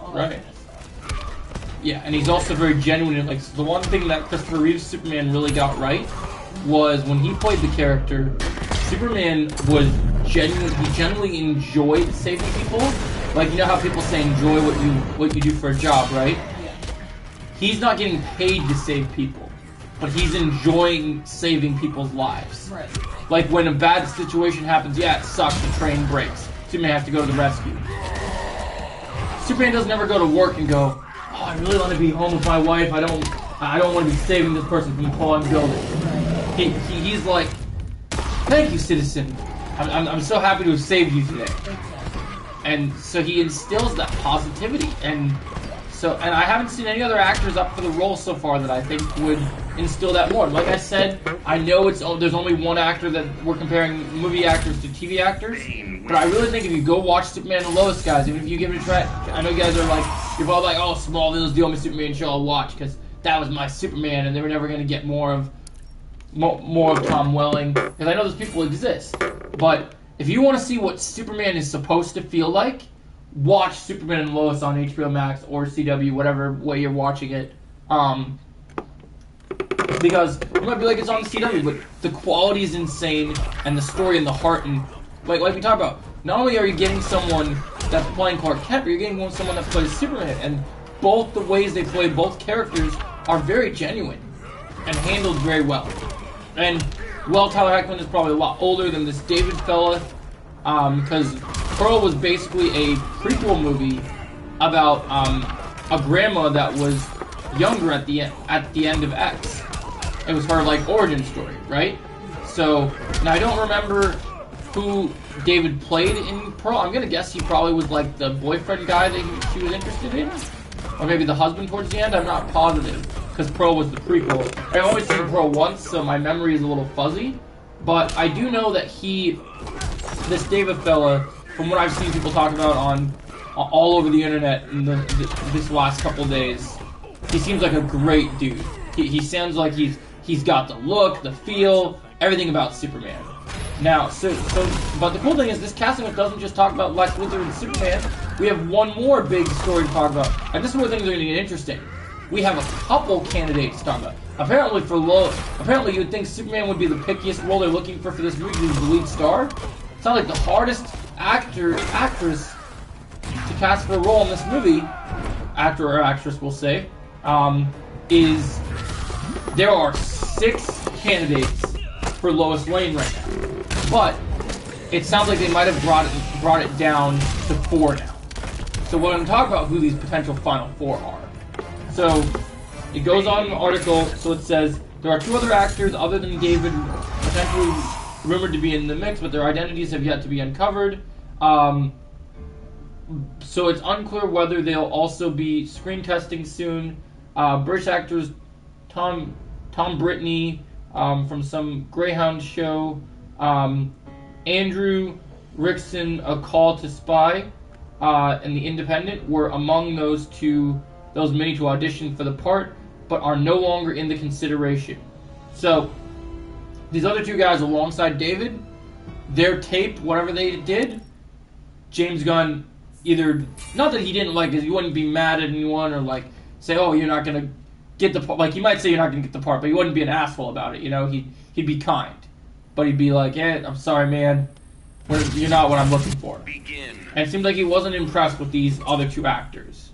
All that Right. kind of stuff. Yeah, and he's also very genuine. And, like, the one thing that Christopher Reeve's Superman really got right was when he played the character, Superman was genuine. He genuinely enjoyed saving people. Like, you know how people say enjoy what you do for a job, right? Yeah. He's not getting paid to save people, but he's enjoying saving people's lives. Right. Like, when a bad situation happens, yeah, it sucks, the train breaks. Superman has to go to the rescue. Superman doesn't ever go to work and go, oh, I really want to be home with my wife. I don't want to be saving this person from a falling building. He's like, thank you, citizen. I'm so happy to have saved you today. And so he instills that positivity, and I haven't seen any other actors up for the role so far that I think would instill that more. Like I said, I know there's only one actor that we're comparing movie actors to TV actors, but I really think if you go watch Superman and Lois, guys, even if you give it a try, I know you guys are like, you're all like, oh, Smallville's the only Superman show I'll watch because that was my Superman, and they were never going to get more of Tom Welling, because I know those people exist. But if you want to see what Superman is supposed to feel like, watch Superman and Lois on HBO Max or CW, whatever way you're watching it. Because it might be like it's on CW, but the quality is insane, and the story and the heart, and like we talked about, not only are you getting someone that's playing Clark Kent, but you're getting someone that plays Superman, and both the ways they play both characters are very genuine and handled very well. And, well, Tyler Hoechlin is probably a lot older than this David fella, because Pearl was basically a prequel movie about a grandma that was younger at the end of X. It was her, like, origin story, right? So, now I don't remember who David played in Pearl. I'm gonna guess he probably was, like, the boyfriend guy that she was interested in, or maybe the husband towards the end. I'm not positive, because Pearl was the prequel. I've only seen Pearl once, so my memory is a little fuzzy. But I do know that this David fella, from what I've seen people talk about on all over the internet in this last couple days, he seems like a great dude. He sounds like he's got the look, the feel, everything about Superman. Now, but the cool thing is this casting doesn't just talk about Lex Luthor and Superman. We have one more big story to talk about, and this is where things are going to get interesting. We have a couple candidates to talk about. Apparently you'd think Superman would be the pickiest role they're looking for this movie to be the lead star. It's not like the hardest actress to cast for a role in this movie, actor or actress we'll say, is there are 6 candidates for Lois Lane right now. But it sounds like they might have brought it down to 4 now. So what I'm talking about, who these potential final 4 are. So it goes on in the article. So it says there are 2 other actors other than David potentially rumored to be in the mix, but their identities have yet to be uncovered. So it's unclear whether they'll also be screen testing soon. British actors Tom Brittany from some Greyhound show, Andrew Rickson, A Call to Spy, and The Independent were among those many to audition for the part, but are no longer in the consideration. So these other 2 guys alongside David, their tape, whatever they did, James Gunn either, not that he didn't like it, he wouldn't be mad at anyone or like say, oh, you're not gonna get the part. Like, he might say you're not gonna get the part, but he wouldn't be an asshole about it. You know, he'd be kind, but he'd be like, "Hey, I'm sorry, man. You're not what I'm looking for." Begin. And it seems like he wasn't impressed with these other 2 actors,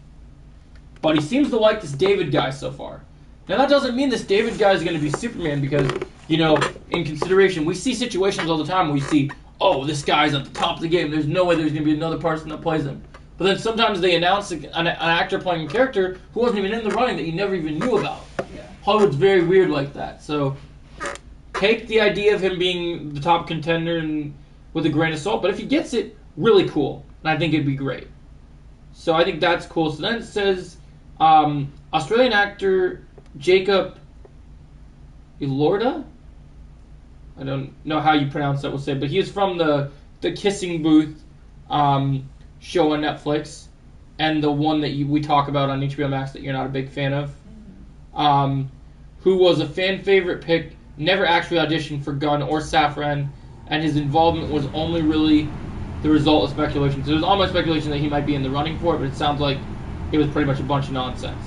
but he seems to like this David guy so far. Now that doesn't mean this David guy is going to be Superman because, you know, in consideration, we see situations all the time where we see, oh, this guy's at the top of the game. There's no way there's going to be another person that plays him. But then sometimes they announce an actor playing a character who wasn't even in the running that you never even knew about. Yeah. Hollywood's very weird like that. So take the idea of him being the top contender and with a grain of salt. But if he gets it, really cool. And I think it'd be great. So I think that's cool. So then it says Australian actor Jacob Elorda. I don't know how you pronounce that, we'll say. But he is from the Kissing Booth show on Netflix, and the one that we talk about on HBO Max that you're not a big fan of, who was a fan favorite pick, never actually auditioned for Gunn or Safran, and his involvement was only really the result of speculation. So there was almost speculation that he might be in the running for it, but it sounds like it was pretty much a bunch of nonsense.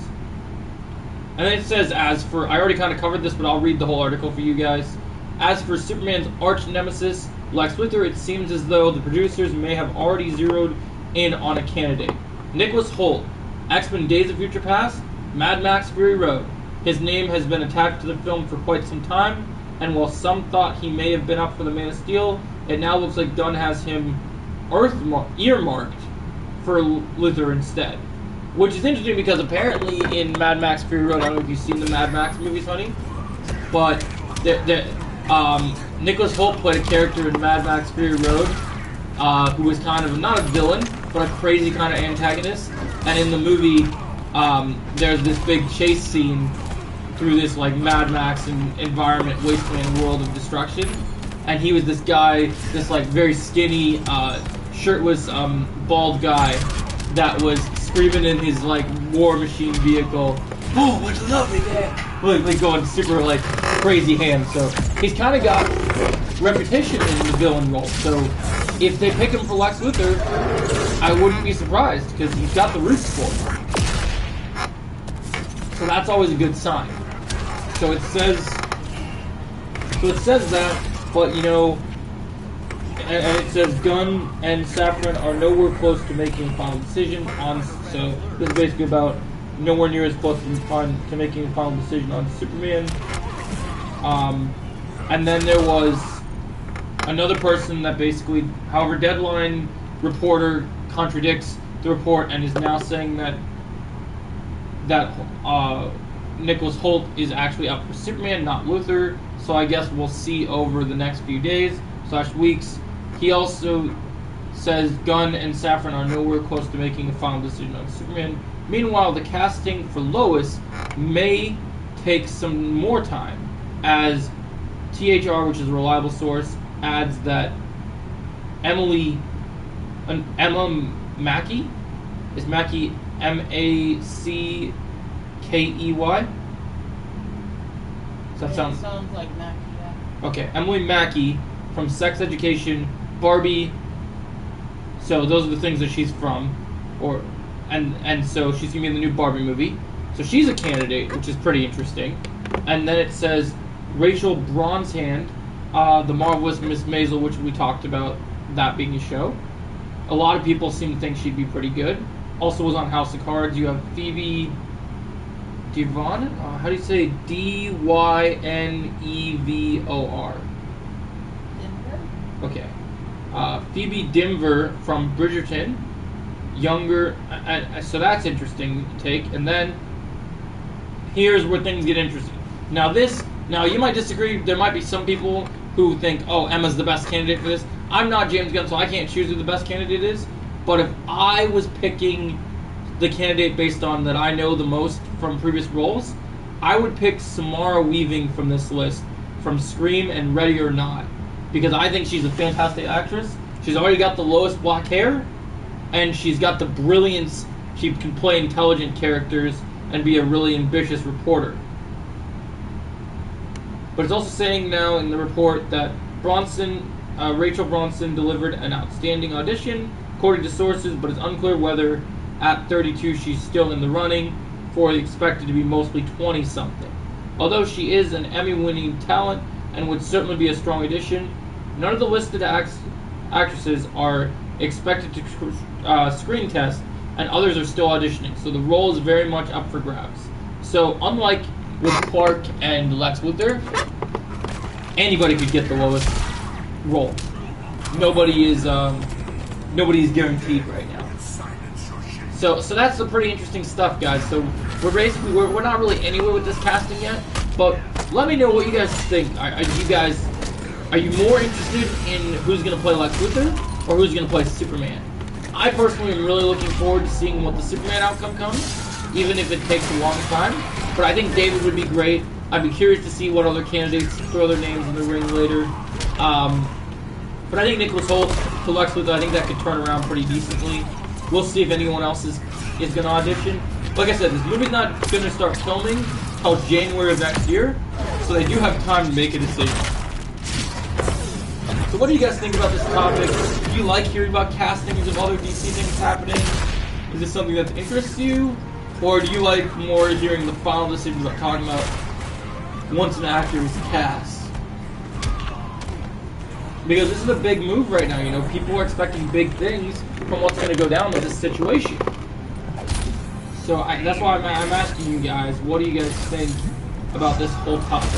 And then it says, as for, I already kind of covered this, but I'll read the whole article for you guys. As for Superman's arch nemesis, Lex Luthor, it seems as though the producers may have already zeroed in on a candidate. Nicholas Hoult, X-Men Days of Future Past, Mad Max Fury Road. His name has been attached to the film for quite some time, and while some thought he may have been up for the Man of Steel, it now looks like Gunn has him earmarked for Luthor instead. Which is interesting because apparently in Mad Max Fury Road, I don't know if you've seen the Mad Max movies, honey, but Nicholas Hoult played a character in Mad Max Fury Road who was kind of, not a villain, but a crazy kind of antagonist. And in the movie, there's this big chase scene through this like Mad Max environment, wasteland world of destruction. And he was this guy, this like very skinny, shirtless, bald guy that was screaming in his like war machine vehicle, "Oh, would you love me, man?" Like going super like crazy ham. So he's kind of got reputation in the villain role. So if they pick him for Lex Luthor, I wouldn't be surprised because he's got the roots for it. So that's always a good sign. So it says that, but you know, and it says Gunn and Safran are nowhere close to making a final decision on. So this is basically about nowhere near as close to making a final decision on Superman. And then there was another person that basically, however, Deadline reporter contradicts the report and is now saying that Nicholas Hoult is actually up for Superman, not Luthor. So I guess we'll see over the next few days / weeks. He also says Gunn and Safran are nowhere close to making a final decision on Superman. Meanwhile, the casting for Lois may take some more time, as THR, which is a reliable source, adds that Emma Mackey? Is Mackey Mackey? Does that sound? It sounds like Mackey, yeah. Okay, Emily Mackey from Sex Education, Barbie. So those are the things that she's from, and so she's gonna be in the new Barbie movie. So she's a candidate, which is pretty interesting. And then it says Rachel Bronshand, the Marvelous Miss Maisel, which we talked about that being a show. A lot of people seem to think she'd be pretty good. Also was on House of Cards. You have Phoebe Dynevor. How do you say Dynevor? Denver? Okay. Phoebe Denver from Bridgerton, younger, so that's interesting take. And then here's where things get interesting. Now you might disagree. There might be some people who think, oh, Emma's the best candidate for this. I'm not James Gunn, so I can't choose who the best candidate is. But if I was picking the candidate based on that I know the most from previous roles, I would pick Samara Weaving from this list, from Scream and Ready or Not, because I think she's a fantastic actress. She's already got the lowest black hair, and she's got the brilliance. She can play intelligent characters and be a really ambitious reporter. But it's also saying now in the report that Rachel Bronson delivered an outstanding audition, according to sources, but it's unclear whether at 32 she's still in the running for the expected to be mostly 20-something. Although she is an Emmy-winning talent and would certainly be a strong addition, none of the listed actresses are expected to screen test, and others are still auditioning, so the role is very much up for grabs. So unlike with Clark and Lex Luthor, anybody could get the lowest role. Nobody is guaranteed right now. So that's some pretty interesting stuff, guys. So we're not really anywhere with this casting yet, but let me know what you guys think. Are you more interested in who's gonna play Lex Luthor or who's gonna play Superman? I personally am really looking forward to seeing what the Superman outcome comes, even if it takes a long time. But I think David would be great. I'd be curious to see what other candidates throw their names in the ring later. But I think Nicholas Hoult to Lex Luthor, I think that could turn around pretty decently. We'll see if anyone else is going to audition. Like I said, this movie's not going to start filming until January of next year, so they do have time to make a decision. So what do you guys think about this topic? Do you like hearing about castings of other DC things happening? Is this something that interests you? Or do you like more hearing the final decisions about talking about once an actor is cast? Because this is a big move right now, you know, people are expecting big things from what's going to go down with this situation. So that's why I'm asking you guys, what do you guys think about this whole topic?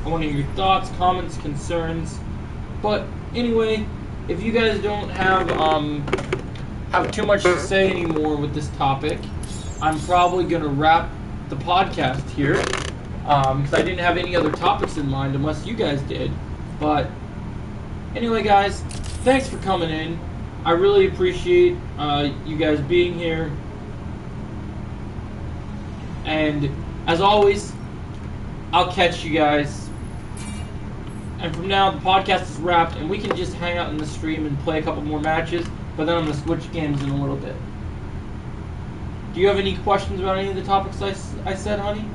I want to hear your thoughts, comments, concerns. But anyway, if you guys don't have too much to say anymore with this topic, I'm probably going to wrap the podcast here, because I didn't have any other topics in mind unless you guys did. But anyway, guys, thanks for coming in. I really appreciate you guys being here. And as always, I'll catch you guys. And from now, the podcast is wrapped, and we can just hang out in the stream and play a couple more matches. But then I'm going to switch games in a little bit. Do you have any questions about any of the topics I said, honey?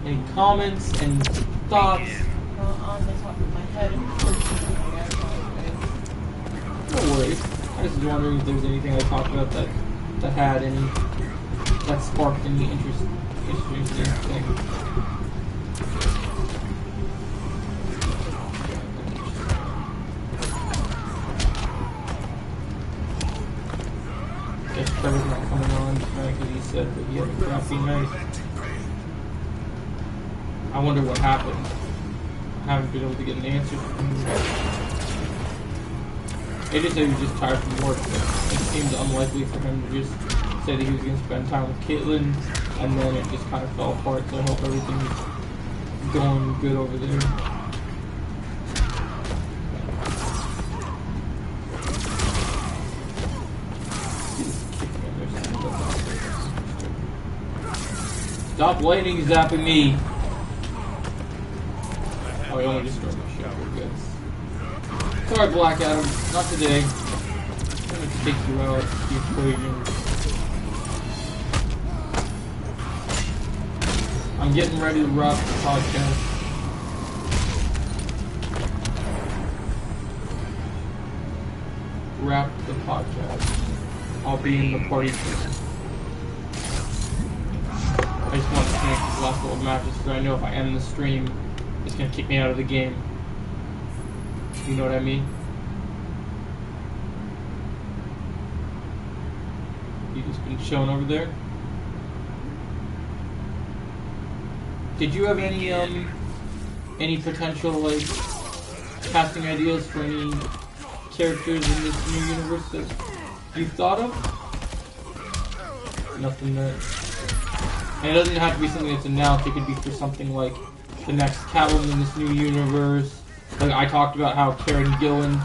Any comments and thoughts? On the top of my head, No worries. I was just wondering if there was anything I talked about that had any, that sparked any interesting thing. Guess Trevor's not coming on tonight because he said that he had a crappy night. I wonder what happened. I haven't been able to get an answer from him. They just said he was just tired from work, but it seems unlikely for him to just say that he was going to spend time with Caitlin, and then it just kind of fell apart, so I hope everything's going good over there. Stop lightning zapping me! Oh, he only just started the show. We're good. Sorry, Black Adam. Not today. I'm going to take you out of the equation. I'm getting ready to wrap the podcast. Wrap the podcast. I'll be in the party soon. I just want to finish these last little matches because I know if I end the stream, it's going to kick me out of the game. You know what I mean? You just been chilling over there? Did you have any potential, like, casting ideas for any characters in this new universe that you've thought of? Nothing that... And it doesn't have to be something that's announced. It could be for something like the next Catwoman in this new universe. Like I talked about how Karen Gillan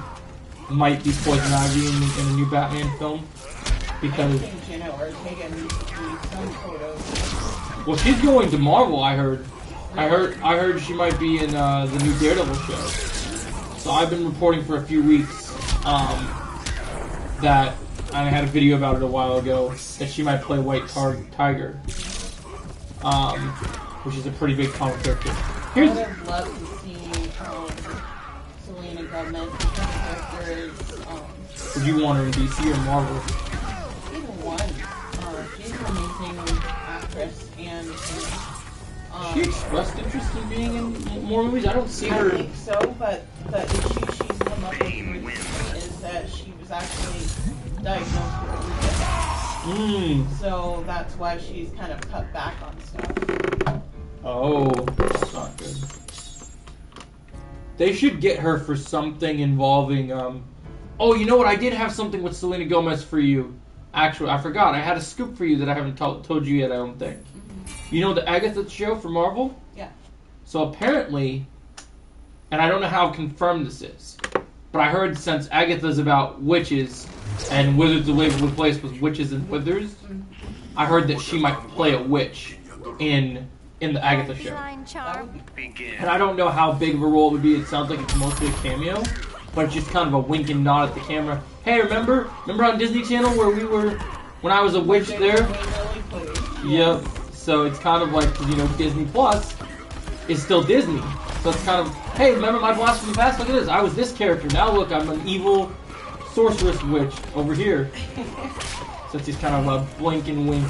might be Poison Ivy in a new Batman film. Because... I think Jenna Ortega needs to do some sort of... Well, she's going to Marvel, I heard. I heard she might be in the new Daredevil show. So I've been reporting for a few weeks that I had a video about it a while ago that she might play White Tiger, which is a pretty big comic character. I would have loved to see Selena Gomez because her character is would you want her in DC or Marvel? either one. She's an amazing actress and. She expressed interest in being in more movies. I don't see I her. think so, but the issue she's come up with recently is that she was actually diagnosed with lupus. So that's why she's kind of cut back on stuff. Oh, that's not good. They should get her for something involving. Oh, you know what? I did have something with Selena Gomez for you. Actually, I forgot. I had a scoop for you that I haven't told you yet. I don't think. You know the Agatha show for Marvel? Yeah. So apparently, and I don't know how confirmed this is, but I heard since Agatha's about witches and wizards are replaced with witches and wizards, I heard that she might play a witch in the Agatha show. And I don't know how big of a role it would be. It sounds like it's mostly a cameo, but it's just kind of a wink and nod at the camera. Hey, remember on Disney Channel where we were when I was a witch there? Yep. So it's kind of like, you know, Disney Plus is still Disney. So it's kind of, hey, remember my blast from the past? Look at this. I was this character. Now look, I'm an evil sorceress witch over here. So it's just kind of a blink and wink.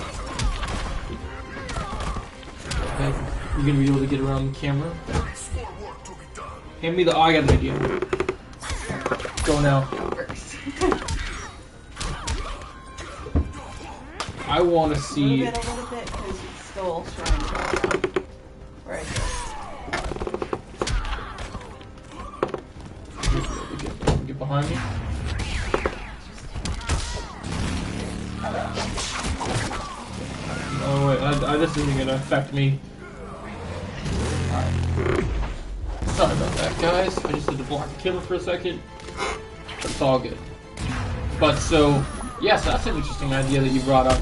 Okay. You're going to be able to get around the camera. Hand me the... Oh, I got an idea. Go now. I want to see... Move it a little bit because it's still showing. Right. Get behind me. Oh wait, this isn't gonna affect me. Alright. Sorry about that, guys. I just had to block the camera for a second. But it's all good. But so, yes, that's an interesting idea that you brought up.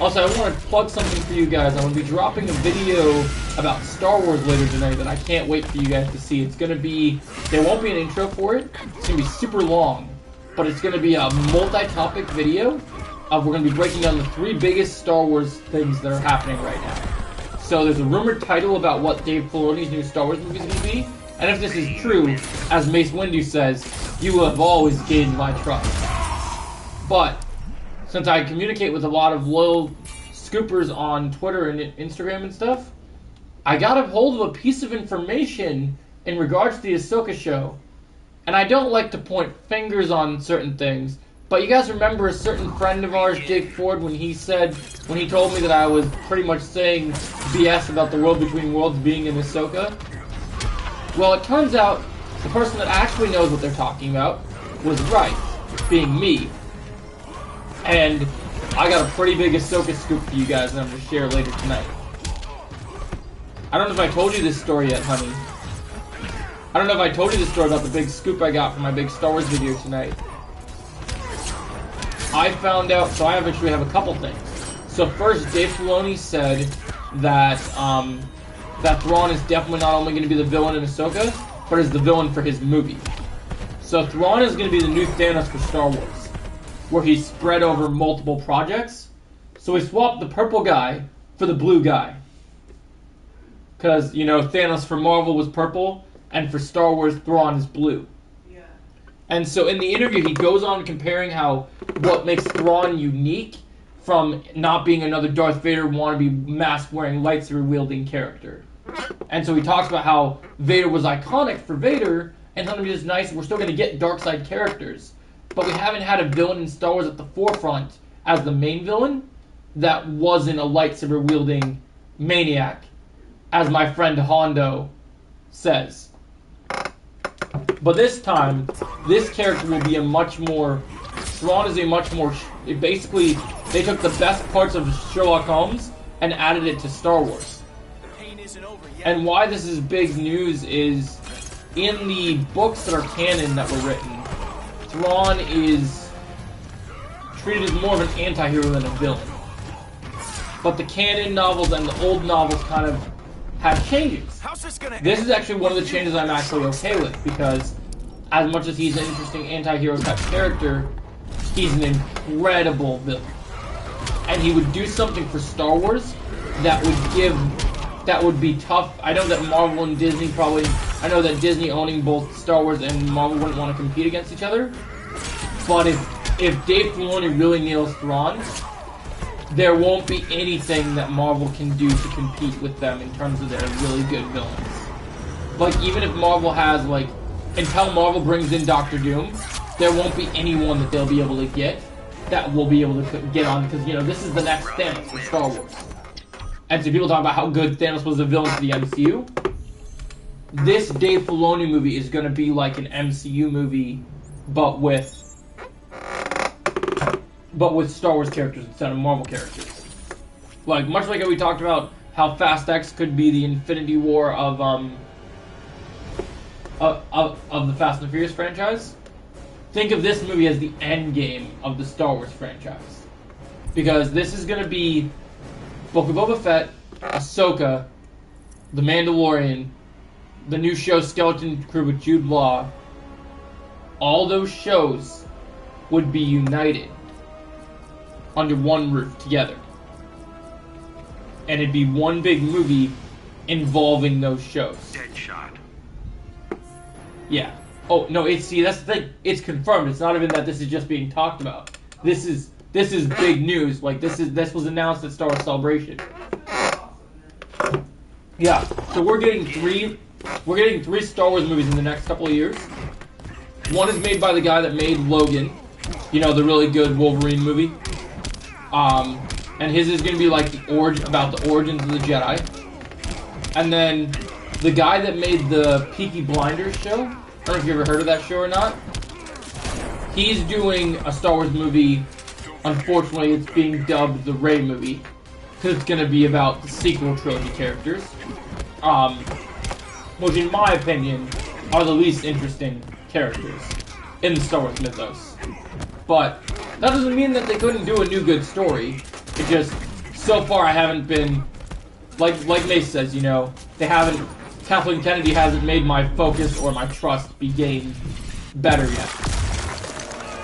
Also, I want to plug something for you guys. I'm going to be dropping a video about Star Wars later tonight that I can't wait for you guys to see. It's going to be, there won't be an intro for it. It's going to be super long. But it's going to be a multi-topic video. We're going to be breaking down the 3 biggest Star Wars things that are happening right now. So there's a rumored title about what Dave Filoni's new Star Wars movie is going to be. And if this is true, as Mace Windu says, you have always gained my trust. But since I communicate with a lot of loyal scoopers on Twitter and Instagram and stuff, I got a hold of a piece of information in regards to the Ahsoka show. And I don't like to point fingers on certain things, but you guys remember a certain friend of ours, Jake Ford, when he told me that I was pretty much saying BS about the World Between Worlds being in Ahsoka? Well, it turns out the person that actually knows what they're talking about was right, being me. And I got a pretty big Ahsoka scoop for you guys that I'm going to share later tonight. I don't know if I told you this story yet, honey. I don't know if I told you this story about the big scoop I got from my big Star Wars video tonight. I found out, so I actually have a couple things. So first, Dave Filoni said that that Thrawn is definitely not only going to be the villain in Ahsoka, but is the villain for his movie. So Thrawn is going to be the new Thanos for Star Wars, where he's spread over multiple projects. So he swapped the purple guy for the blue guy. Because, you know, Thanos for Marvel was purple, and for Star Wars, Thrawn is blue. Yeah. And so in the interview, he goes on comparing what makes Thrawn unique from not being another Darth Vader wannabe mask-wearing, lightsaber-wielding character. And so he talks about how Vader was iconic for Vader, and something just nice, we're still going to get dark side characters. But we haven't had a villain in Star Wars at the forefront as the main villain that wasn't a lightsaber-wielding maniac, as my friend Hondo says. But this time, this character will be a much more... Thrawn is a much more... Basically, they took the best parts of Sherlock Holmes and added it to Star Wars. And why this is big news is, in the books that are canon that were written, Thrawn is treated as more of an anti-hero than a villain. But the canon novels and the old novels kind of have changes. This is actually one of the changes I'm actually okay with, because as much as he's an interesting anti-hero type character, he's an incredible villain. And he would do something for Star Wars that would be tough. I know that Marvel and Disney I know that Disney owning both Star Wars and Marvel wouldn't want to compete against each other. But if Dave Filoni really nails Thrawn, there won't be anything that Marvel can do to compete with them in terms of their really good villains. Like, even if Marvel has, like, until Marvel brings in Doctor Doom, there won't be anyone that they'll be able to get that will be able to get on, because, you know, this is the next Thanos for Star Wars. And so people talk about how good Thanos was a villain for the MCU. This Dave Filoni movie is going to be like an MCU movie, but with Star Wars characters instead of Marvel characters. Like, much like how we talked about how Fast X could be the Infinity War of the Fast and the Furious franchise. Think of this movie as the end game of the Star Wars franchise. Because this is going to be Book of Boba Fett, Ahsoka, The Mandalorian, the new show Skeleton Crew with Jude Law. All those shows would be united under one roof together. And it'd be one big movie involving those shows. Deadshot. Yeah. Oh, no, that's the thing. It's confirmed. It's not even that this is just being talked about. This is big news. Like, this was announced at Star Wars Celebration. Yeah. So we're getting three Star Wars movies in the next couple of years. One is made by the guy that made Logan, you know, the really good Wolverine movie. And his is going to be like about the origins of the Jedi. And then the guy that made the Peaky Blinders show, I don't know if you ever heard of that show or not, he's doing a Star Wars movie. Unfortunately, it's being dubbed the Rey movie, because it's going to be about the sequel trilogy characters, which in my opinion are the least interesting characters in the Star Wars mythos. But that doesn't mean that they couldn't do a new good story. It just, so far I haven't been, like Mace says, you know, Kathleen Kennedy hasn't made my focus or my trust be gained better yet.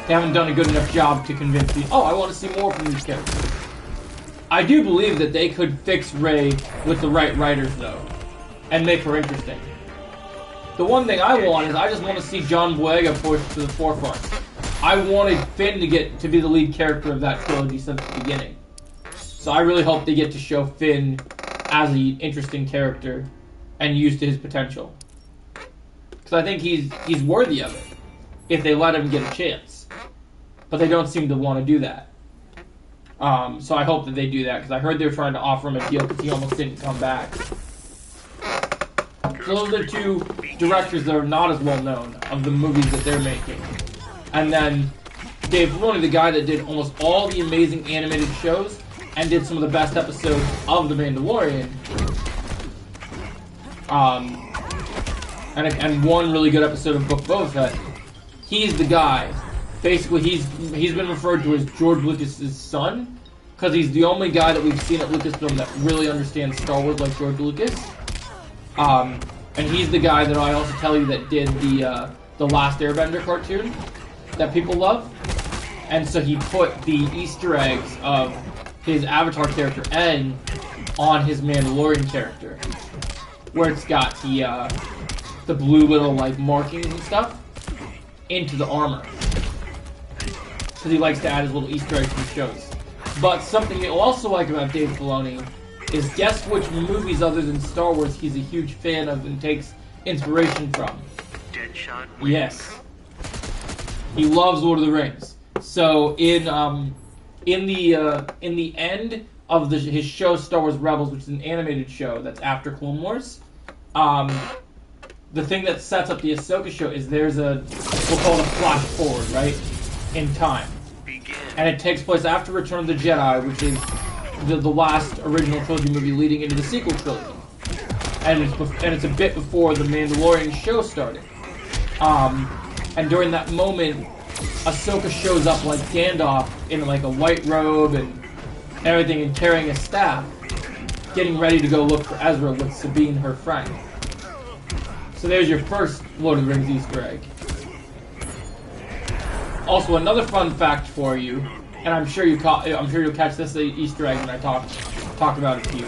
They haven't done a good enough job to convince me, oh, I want to see more from these characters. I do believe that they could fix Rey with the right writers, though, and make her interesting. The one thing I want is I just want to see John Boyega pushed to the forefront. I wanted Finn to get to be the lead character of that trilogy since the beginning. So I really hope they get to show Finn as an interesting character and used to his potential. Because I think he's worthy of it if they let him get a chance. But they don't seem to want to do that. So I hope that they do that, because I heard they were trying to offer him a deal because he almost didn't come back. So those are the two directors that are not as well known of the movies that they're making. And then Dave Filoni, the guy that did almost all the amazing animated shows and did some of the best episodes of The Mandalorian. And one really good episode of Book of Boba Fett. He's the guy. Basically, he's been referred to as George Lucas's son, because he's the only guy that we've seen at Lucasfilm that really understands Star Wars like George Lucas. And he's the guy that I also tell you that did the Last Airbender cartoon that people love. And so he put the Easter eggs of his Avatar character Aang on his Mandalorian character, where it's got the blue little like markings and stuff into the armor, because he likes to add his little Easter eggs to the shows. But something you'll also like about Dave Filoni is, guess which movies other than Star Wars he's a huge fan of and takes inspiration from? Deadshot. Yes. He loves Lord of the Rings. So in the end of his show Star Wars Rebels, which is an animated show that's after Clone Wars, the thing that sets up the Ahsoka show is there's a, we'll call it a flash forward, right, in time, and it takes place after Return of the Jedi, which is the last original trilogy movie leading into the sequel trilogy, and it's a bit before the Mandalorian show started. And during that moment, Ahsoka shows up like Gandalf in like a white robe and everything, and carrying a staff, getting ready to go look for Ezra with Sabine, her friend. So there's your first Lord of the Rings Easter egg. Also, another fun fact for you, and I'm sure you'll catch this Easter egg when I talk about it to you.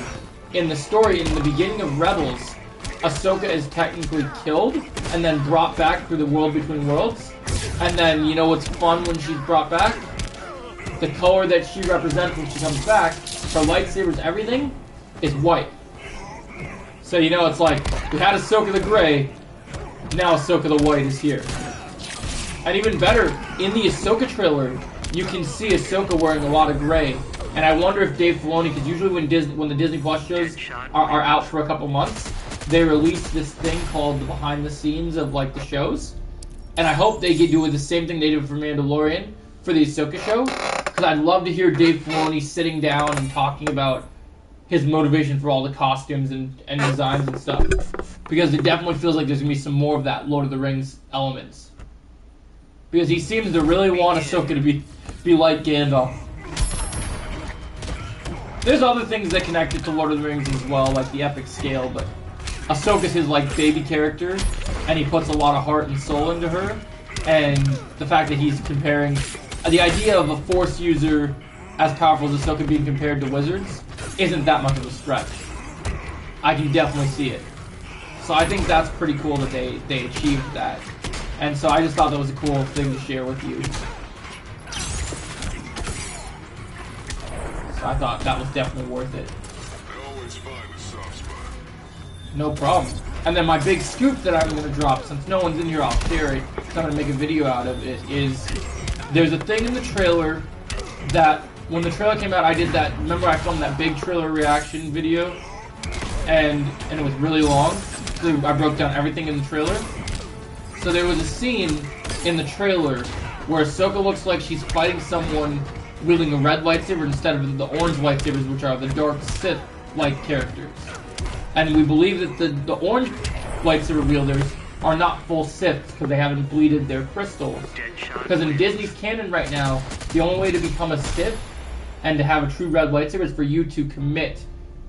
In the story, in the beginning of Rebels, Ahsoka is technically killed and then brought back through the world between worlds. And then, you know what's fun when she's brought back? The color that she represents when she comes back, her lightsabers, everything, is white. So, you know, it's like, we had Ahsoka the Gray, now Ahsoka the White is here. And even better, in the Ahsoka trailer, you can see Ahsoka wearing a lot of gray. And I wonder if Dave Filoni, because usually when the Disney Plus shows are out for a couple months, they release this thing called the behind the scenes of like the shows. And I hope they do the same thing they did for Mandalorian for the Ahsoka show. Because I'd love to hear Dave Filoni sitting down and talking about his motivation for all the costumes and designs and stuff. Because it definitely feels like there's going to be some more of that Lord of the Rings elements. Because he seems to really want Ahsoka to be like Gandalf. There's other things that connect it to Lord of the Rings as well, like the epic scale, but Ahsoka's his like baby character, and he puts a lot of heart and soul into her, and the fact that he's comparing the idea of a Force user as powerful as Ahsoka being compared to wizards isn't that much of a stretch. I can definitely see it. So I think that's pretty cool that they achieved that. And so I just thought that was a cool thing to share with you. So I thought that was definitely worth it. I always find a soft spot. No problem. And then my big scoop that I'm going to drop, since no one's in here, I'll share it, because I'm going to make a video out of it, is there's a thing in the trailer that, when the trailer came out, I did that, remember I filmed that big trailer reaction video? And it was really long. So I broke down everything in the trailer. So there was a scene in the trailer where Ahsoka looks like she's fighting someone wielding a red lightsaber instead of the orange lightsabers, which are the dark Sith-like characters. And we believe that the orange lightsaber wielders are not full Siths because they haven't bleeded their crystals. Because in Disney's canon right now, the only way to become a Sith and to have a true red lightsaber is for you to commit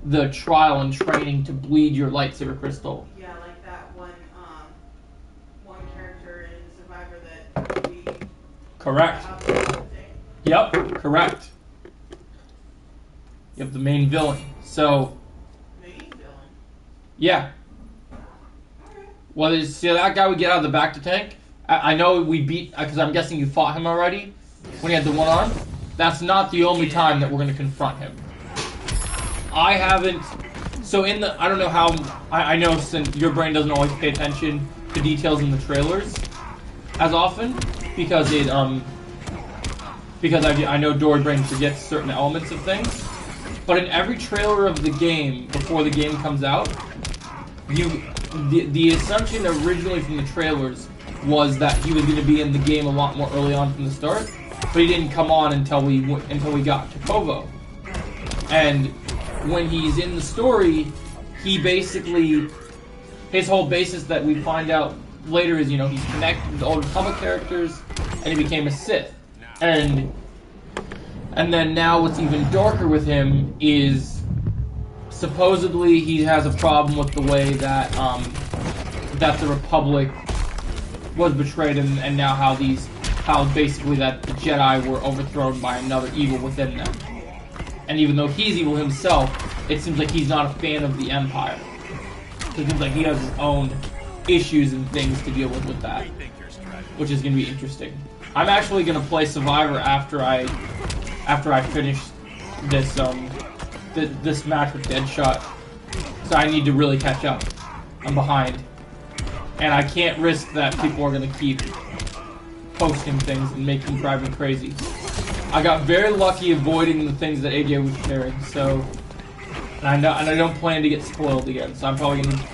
the trial and training to bleed your lightsaber crystal. Yeah, like that one character in Survivor that we... Correct. Yep, correct. Yep, the main villain. So... Main villain? Yeah. Well, see that guy we get out of the back to tank? I know we beat... Because I'm guessing you fought him already when he had the one arm. That's not the only time that we're going to confront him. I haven't... So in the... I don't know how... I know since your brain doesn't always pay attention to details in the trailers as often. Because it... Because I know Dory Brain forgets certain elements of things. But in every trailer of the game, before the game comes out, the assumption originally from the trailers was that he was going to be in the game a lot more early on from the start. But he didn't come on until we got to Kovo. And when he's in the story, he basically... His whole basis that we find out later is, you know, he's connected with the Old Republic characters, and he became a Sith. And then now what's even darker with him is supposedly he has a problem with the way that that the Republic was betrayed, and now how basically that the Jedi were overthrown by another evil within them. And even though he's evil himself, it seems like he's not a fan of the Empire. It seems like he has his own issues and things to deal with that, which is going to be interesting. I'm actually going to play Survivor after I finish this this match with Deadshot, so I need to really catch up. I'm behind, and I can't risk that people are going to keep posting things and making drive me crazy. I got very lucky avoiding the things that AJ was sharing, so and I don't plan to get spoiled again. So I'm probably going to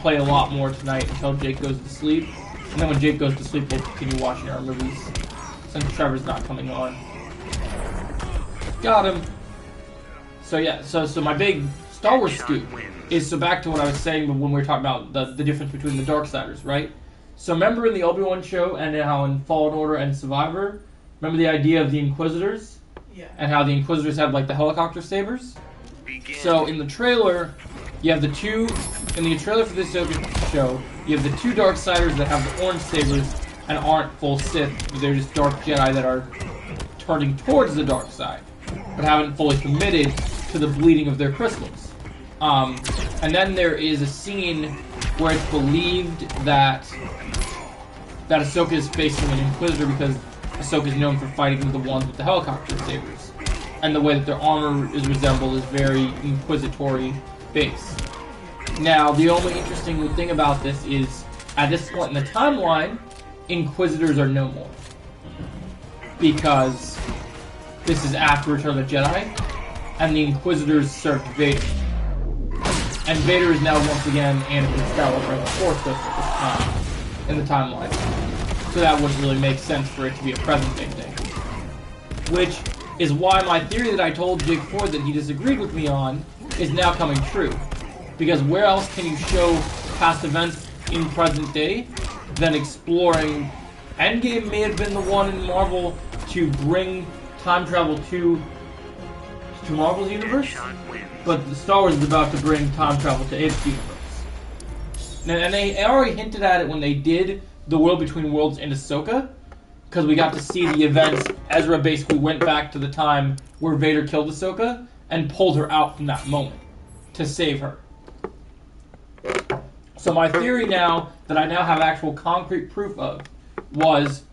play a lot more tonight until Jake goes to sleep. And then when Jake goes to sleep, we'll continue watching our movies. Since Trevor's not coming on. Got him. So yeah, so my big Star Wars scoop is, so back to what I was saying when we were talking about the difference between the Darksiders, right? So remember in the Obi-Wan show and how in Fallen Order and Survivor, remember the idea of the Inquisitors? Yeah. And how the Inquisitors have like the helicopter sabers? So in the trailer, you have the two, in the trailer for this show, you have the two Darksiders that have the orange sabers and aren't full Sith, they're just Dark Jedi that are turning towards the dark side, but haven't fully committed to the bleeding of their crystals. And then there is a scene where it's believed that Ahsoka is facing an Inquisitor because Ahsoka is known for fighting with the ones with the helicopter sabers. And the way that their armor is resembled is very Inquisitory based. Now, the only interesting thing about this is, at this point in the timeline, Inquisitors are no more. Because this is after Return of the Jedi, and the Inquisitors served Vader. And Vader is now once again Anakin Skywalker and the Force Ghost at this time in the timeline. So that wouldn't really make sense for it to be a present-day thing. Which is why my theory that I told Jake Ford that he disagreed with me on is now coming true. Because where else can you show past events in present day than exploring? Endgame may have been the one in Marvel to bring time travel to Marvel's universe, but Star Wars is about to bring time travel to its universe. And they already hinted at it when they did The World Between Worlds in Ahsoka, because we got to see the events. Ezra basically went back to the time where Vader killed Ahsoka and pulled her out from that moment to save her. So my theory now, that I now have actual concrete proof of, was,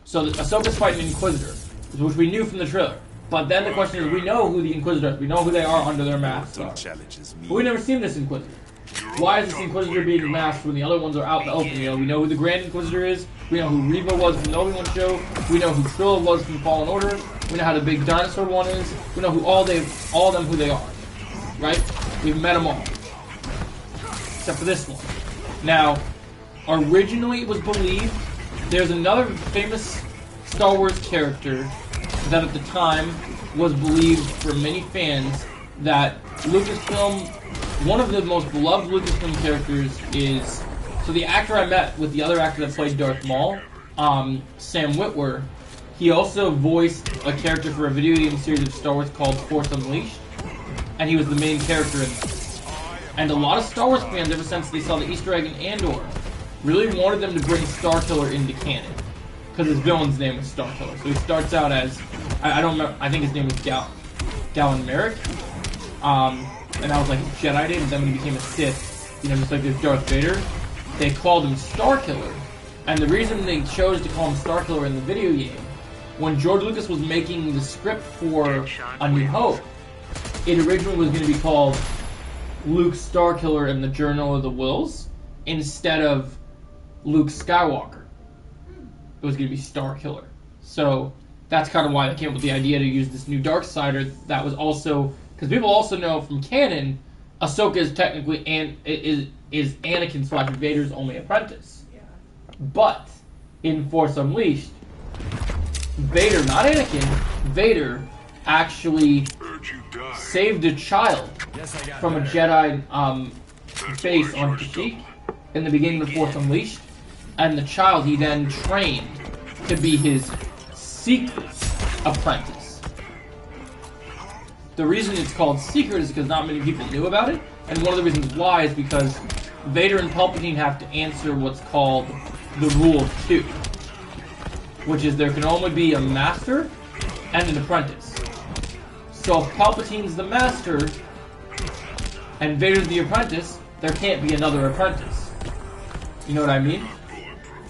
so that Ahsoka's fighting an Inquisitor, which we knew from the trailer. But then the question is, we know who the Inquisitors are. We know who they are under their masks are. But we've never seen this Inquisitor. Why is this Inquisitor being masked when the other ones are out in the open? You know, we know who the Grand Inquisitor is. We know who Reva was from the Obi-Wan show. We know who Trilla was from Fallen Order. We know how the big dinosaur one is. We know who all of them who they are. Right? We've met them all. Except for this one. Now, originally it was believed there's another famous Star Wars character that at the time was believed for many fans that Lucasfilm, one of the most beloved Lucasfilm characters is, so the actor I met with the other actor that played Darth Maul, Sam Witwer, he also voiced a character for a video game series of Star Wars called Force Unleashed, and he was the main character in that. And a lot of Star Wars fans, ever since they saw the Easter egg in Andor, really wanted them to bring Starkiller into canon. Because his villain's name is Starkiller. So he starts out as, I don't remember, I think his name was Galen Merrick. And I was like, Jedi did, and then when he became a Sith, you know, just like there's Darth Vader, they called him Starkiller. And the reason they chose to call him Starkiller in the video game, when George Lucas was making the script for A New Hope, it originally was going to be called Luke Starkiller and the Journal of the Wills, instead of Luke Skywalker. It was going to be Starkiller. So that's kind of why they came up with the idea to use this new Darksider that was also, because people also know from canon, Ahsoka is technically is Anakin / Vader's only apprentice. Yeah. But in Force Unleashed, Vader, not Anakin, Vader actually saved a child from a Jedi base on Kashyyyk in the beginning of Force Unleashed, and the child he then trained to be his secret apprentice. The reason it's called secret is because not many people knew about it, and one of the reasons why is because Vader and Palpatine have to answer what's called the Rule of Two, which is there can only be a master and an apprentice. So if Palpatine's the master and Vader's the apprentice, there can't be another apprentice. You know what I mean?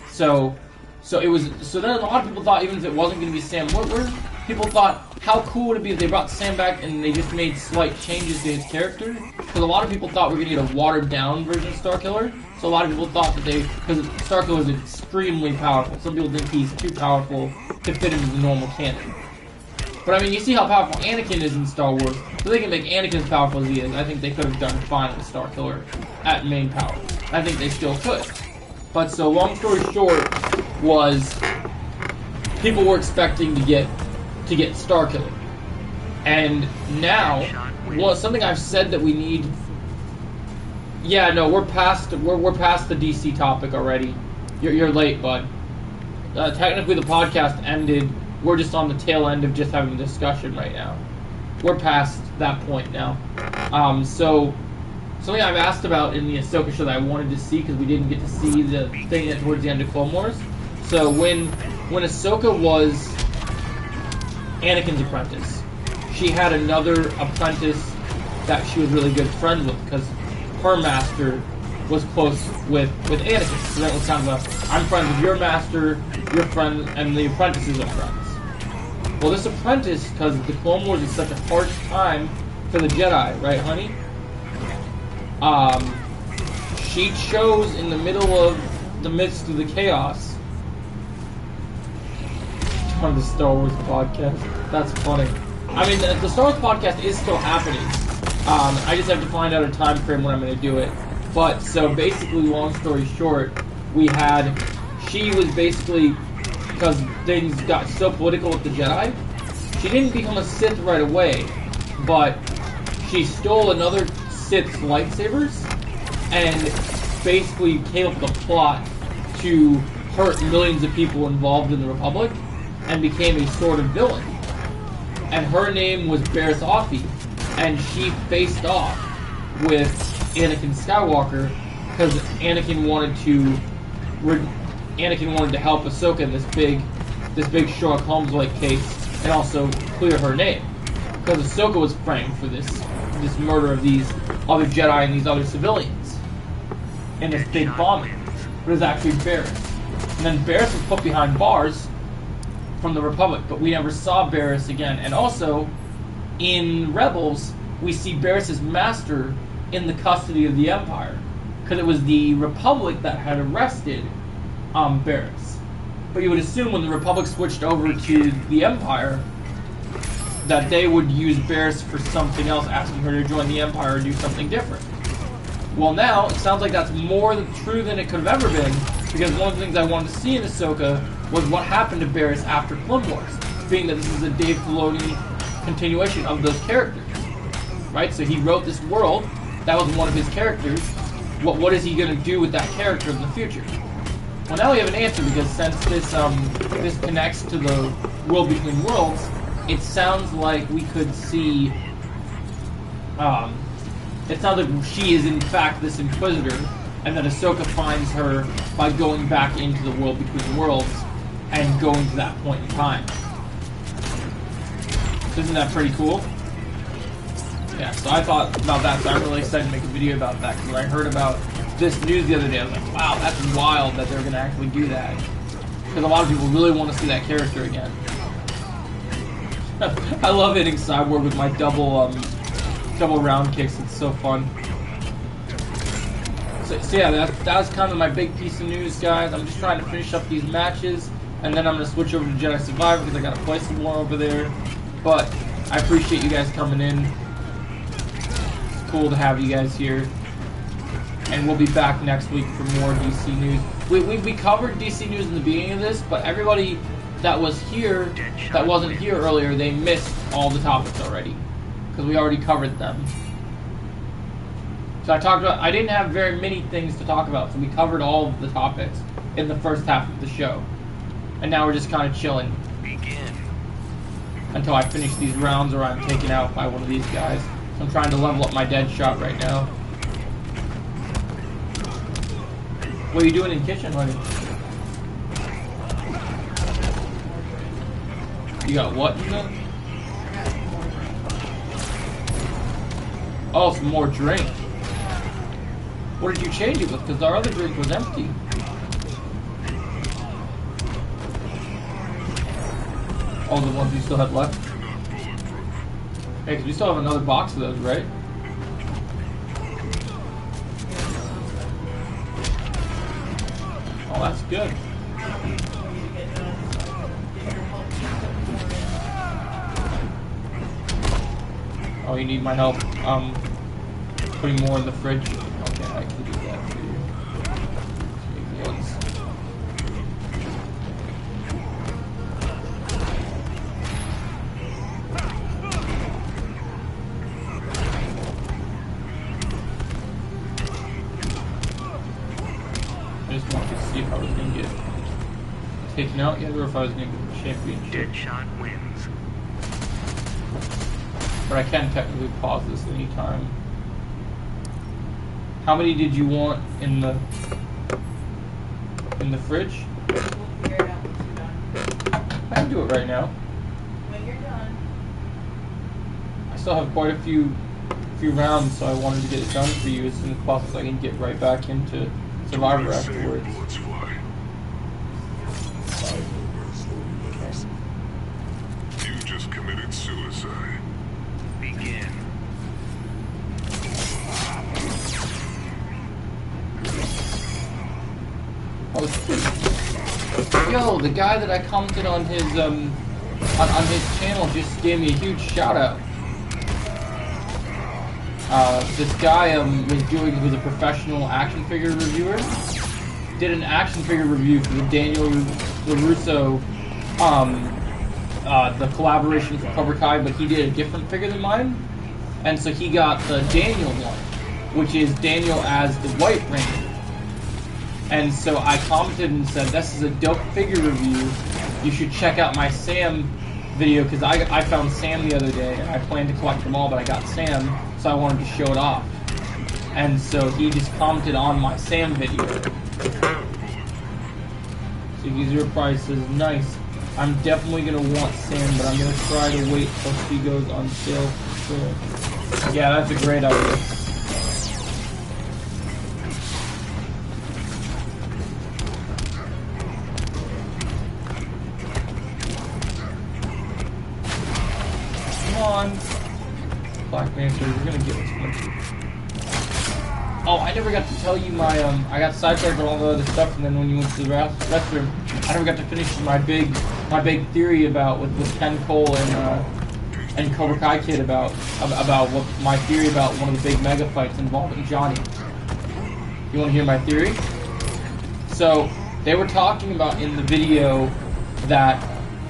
So then a lot of people thought, even if it wasn't going to be Sam Witwer, people thought, how cool would it be if they brought Sam back and they just made slight changes to his character? Because a lot of people thought we were going to get a watered-down version of Starkiller. So a lot of people thought that because Starkiller is extremely powerful. Some people think he's too powerful to fit into the normal canon. But I mean, you see how powerful Anakin is in Star Wars. So they can make Anakin as powerful as he is. I think they could have done fine with Starkiller at main power. I think they still could. But so long story short was people were expecting to get Starkiller. And now, well, something I've said that we need. Yeah, no, we're past the DC topic already. You're late, bud. Technically, the podcast ended. We're just on the tail end of just having a discussion right now. We're past that point now. So something I've asked about in the Ahsoka show that I wanted to see because we didn't get to see the thing towards the end of Clone Wars. So when Ahsoka was Anakin's apprentice, she had another apprentice that she was really good friends with because her master was close with Anakin. So that was kind of I'm friends with your master, your friend, and the apprentices are friends. Well, this apprentice, because the Clone Wars is such a harsh time for the Jedi, right, honey? She chose in the midst of the chaos. On the Star Wars podcast. That's funny. I mean, the Star Wars podcast is still happening. I just have to find out a time frame when I'm going to do it. But, so basically, long story short, she was basically, because things got so political with the Jedi, she didn't become a Sith right away, but she stole another Sith's lightsabers and basically came up with a plot to hurt millions of people involved in the Republic and became a sort of villain. And her name was Barriss Offee, and she faced off with Anakin Skywalker because Anakin wanted to help Ahsoka in this big Sherlock Holmes-like case and also clear her name because Ahsoka was framed for this murder of these other Jedi and these other civilians in this big bombing. But it was actually Barriss. And then Barriss was put behind bars from the Republic, but we never saw Barriss again. And also, in Rebels, we see Barriss's master in the custody of the Empire because it was the Republic that had arrested Barriss. But you would assume when the Republic switched over to the Empire that they would use Barriss for something else, asking her to join the Empire or do something different. Well, now it sounds like that's more true than it could have ever been, because one of the things I wanted to see in Ahsoka was what happened to Barriss after Clone Wars, being that this is a Dave Filoni continuation of those characters, right? So he wrote this world, that was one of his characters. What is he going to do with that character in the future? Well, now we have an answer, because since this connects to the world between worlds, it sounds like we could see. It sounds like she is in fact this Inquisitor, and that Ahsoka finds her by going back into the world between worlds and going to that point in time. Isn't that pretty cool? Yeah, so I thought about that, so I'm really excited to make a video about that, because when I heard about this news the other day, I was like, wow, that's wild that they're going to actually do that. Because a lot of people really want to see that character again. I love hitting Cyborg with my double round kicks, it's so fun. So yeah, that was kind of my big piece of news, guys. I'm just trying to finish up these matches, and then I'm going to switch over to Jedi Survivor, because I got to play some more over there. But I appreciate you guys coming in. Cool to have you guys here, and we'll be back next week for more DC news. We covered DC news in the beginning of this, but everybody that was here, that wasn't here earlier, they missed all the topics already, because we already covered them. So I didn't have very many things to talk about, so we covered all of the topics in the first half of the show, and now we're just kind of chilling until I finish these rounds or I'm taken out by one of these guys. I'm trying to level up my dead shot right now. What are you doing in kitchen, honey? You got what in there? Oh, some more drink. What did you change it with? Because our other drink was empty. All the ones you still had left? Hey, because we still have another box of those, right? Oh, that's good. Oh, you need my help. Putting more in the fridge. Okay, I can do that for you. Make ones. I just wanted to see if I was going to get taken out yet, or if I was going to get the championship. Deadshot wins. But I can technically pause this anytime. How many did you want in the fridge? We'll figure it out once you're done. I can do it right now. When you're done. I still have quite a few rounds, so I wanted to get it done for you as soon as possible so I can get right back into Survivor afterwards. Bullets fly. You just committed suicide. Begin. Oh, yo, the guy that I commented on his on his channel just gave me a huge shout out. This guy was a professional action figure reviewer. Did an action figure review for the Daniel LaRusso, the collaboration for Cobra Kai, but he did a different figure than mine, and so he got the Daniel one, which is Daniel as the White Ranger. And so I commented and said, "This is a dope figure review. You should check out my Sam video because I found Sam the other day and I planned to collect them all, but I got Sam, so I wanted to show it off." And so he just commented on my Sam video. So User Price says, "Nice. I'm definitely gonna want Sam, but I'm gonna try to wait till she goes on sale for sure." Yeah, that's a great idea. Come on, Black Manta, you're gonna get this one. Oh, I never got to tell you my I got sidetracked on all the other stuff, and then when you went to the restroom, I never got to finish my big theory about with Ken Cole and Cobra Kai Kid about what my theory about one of the big mega fights involving Johnny. You want to hear my theory? So they were talking about in the video that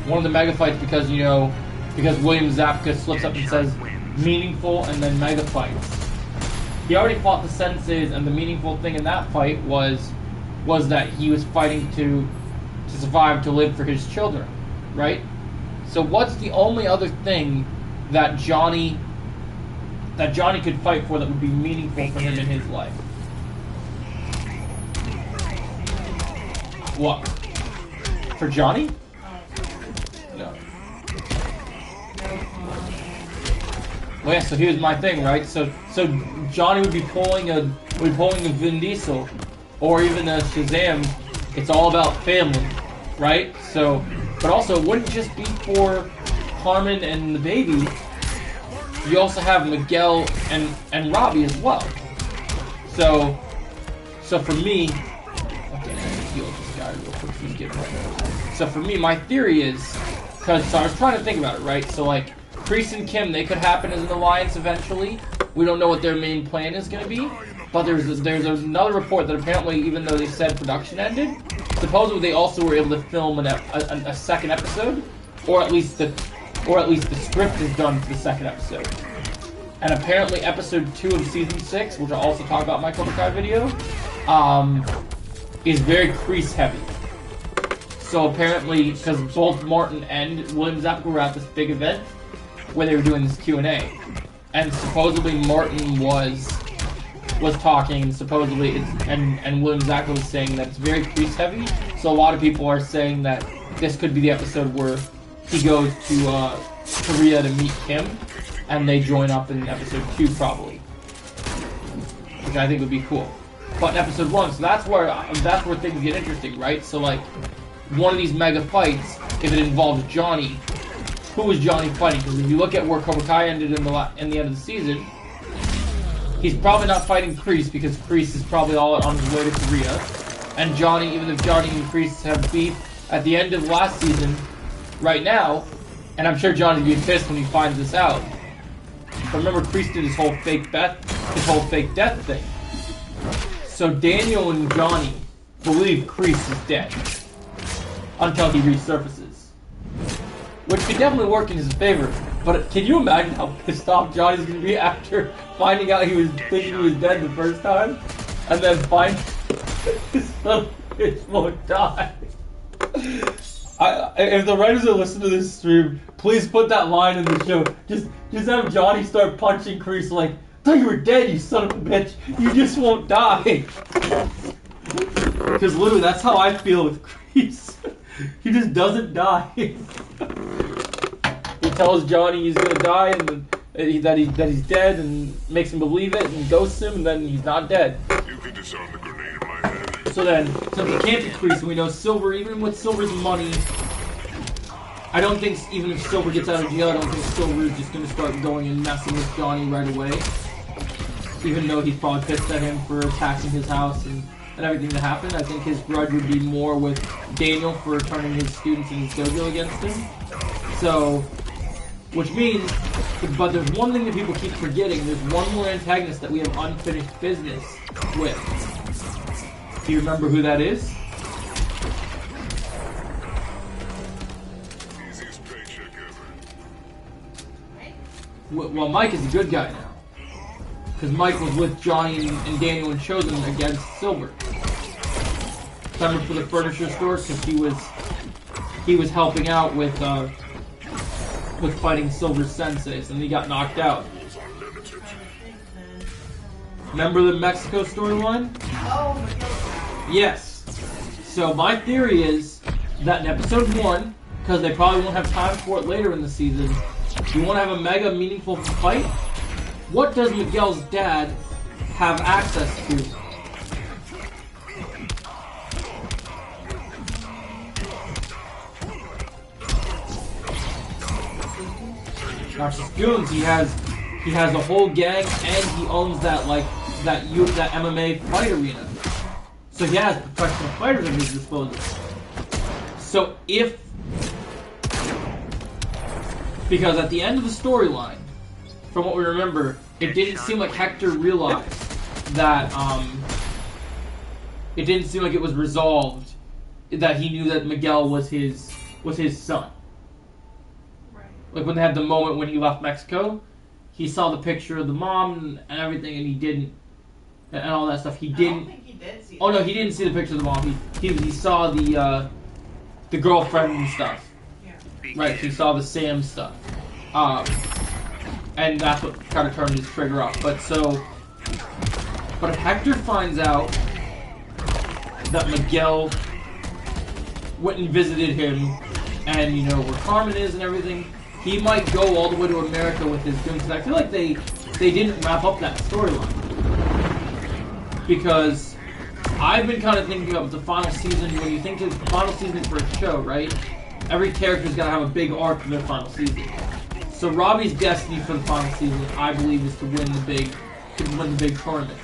one of the mega fights, because William Zabka slips up and says meaningful and then mega fights. He already fought the senseis, and the meaningful thing in that fight was that he was fighting to survive, to live for his children, right? So what's the only other thing that Johnny could fight for that would be meaningful for him in his life? What? For Johnny? No. Well, yeah, so here's my thing, right? So Johnny would be pulling a Vin Diesel, or even a Shazam. It's all about family, right? So, but also it wouldn't just be for Carmen and the baby. You also have Miguel and Robbie as well. So for me, okay, let me heal this guy real quick. He's getting right. So for me, my theory is, so I was trying to think about it, right? So like, Kreese and Kim, they could happen as an alliance eventually. We don't know what their main plan is going to be, but there's another report that apparently, even though they said production ended, supposedly they also were able to film a second episode, or at least the script is done for the second episode. And apparently, episode 2 of season 6, which I'll also talk about in my Cobra Kai video, is very Kreese heavy. So apparently, because both Martin and William Zabka were at this big event where they were doing this Q&A, and supposedly Martin was talking, and supposedly and William Zabka was saying that it's very Kreese heavy. So a lot of people are saying that this could be the episode where he goes to Korea to meet Kim, and they join up in episode 2 probably, which I think would be cool. But in episode 1, so that's where things get interesting, right? So like, one of these mega fights, if it involves Johnny, who is Johnny fighting? Because if you look at where Cobra Kai ended in the end of the season, he's probably not fighting Kreese, because Kreese is probably all on his way to Korea. And Johnny, even if Johnny and Kreese have beef at the end of last season, right now, and I'm sure Johnny's being pissed when he finds this out, Remember, Kreese did his whole fake death thing. So Daniel and Johnny believe Kreese is dead until he resurfaces, which could definitely work in his favor. But can you imagine how pissed off Johnny's gonna be after finding out he was thinking he was dead the first time, and then find his little bitch won't die? If the writers are listening to this stream, please put that line in the show. Just have Johnny start punching Kreese like, I thought you were dead, you son of a bitch. You just won't die. Because literally, that's how I feel with Kreese. He just doesn't die. He tells Johnny he's gonna die and that he's dead, and makes him believe it, and ghosts him, and then he's not dead. You can disarm the grenade in my head. So then, since he can't be Kreese, we know Silver, even with Silver's money, I don't think, even if Silver gets out of jail, I don't think Silver is just going to start going and messing with Johnny right away. Even though he's probably pissed at him for attacking his house and everything that happened. I think his grudge would be more with Daniel for turning his students in his dojo against him. So, which means, but there's one thing that people keep forgetting. There's one more antagonist that we have unfinished business with. Do you remember who that is? Easiest paycheck ever. Well, Mike is a good guy now. Because Mike was with Johnny and Daniel and Chosen against Silver. Remember for the furniture store? Because he was helping out with fighting Silver's senseis, and he got knocked out. Remember the Mexico storyline? Oh my god. Yes. So my theory is that in episode 1, because they probably won't have time for it later in the season, you want to have a mega meaningful fight? What does Miguel's dad have access to? Not just goons, he has a whole gang, and he owns that MMA fight arena. So he has professional fighters at his disposal. So because at the end of the storyline, from what we remember, it didn't seem like Hector realized that, it didn't seem like it was resolved that he knew that Miguel was his son. Right. Like when they had the moment when he left Mexico, he saw the picture of the mom and everything, and he didn't, and all that stuff. He didn't. I don't think he did see. Oh no, he didn't see the picture of the mom. He saw the girlfriend and stuff. Yeah. Right, he saw the Sam stuff. And that's what kind of turned his trigger off. But if Hector finds out that Miguel went and visited him, and you know where Carmen is and everything, he might go all the way to America with his goons. I feel like they didn't wrap up that storyline, because I've been kind of thinking of the final season. When you think of the final season for a show, right? Every character's got to have a big arc for their final season. So Robbie's destiny for the final season, I believe, is to win the big tournament.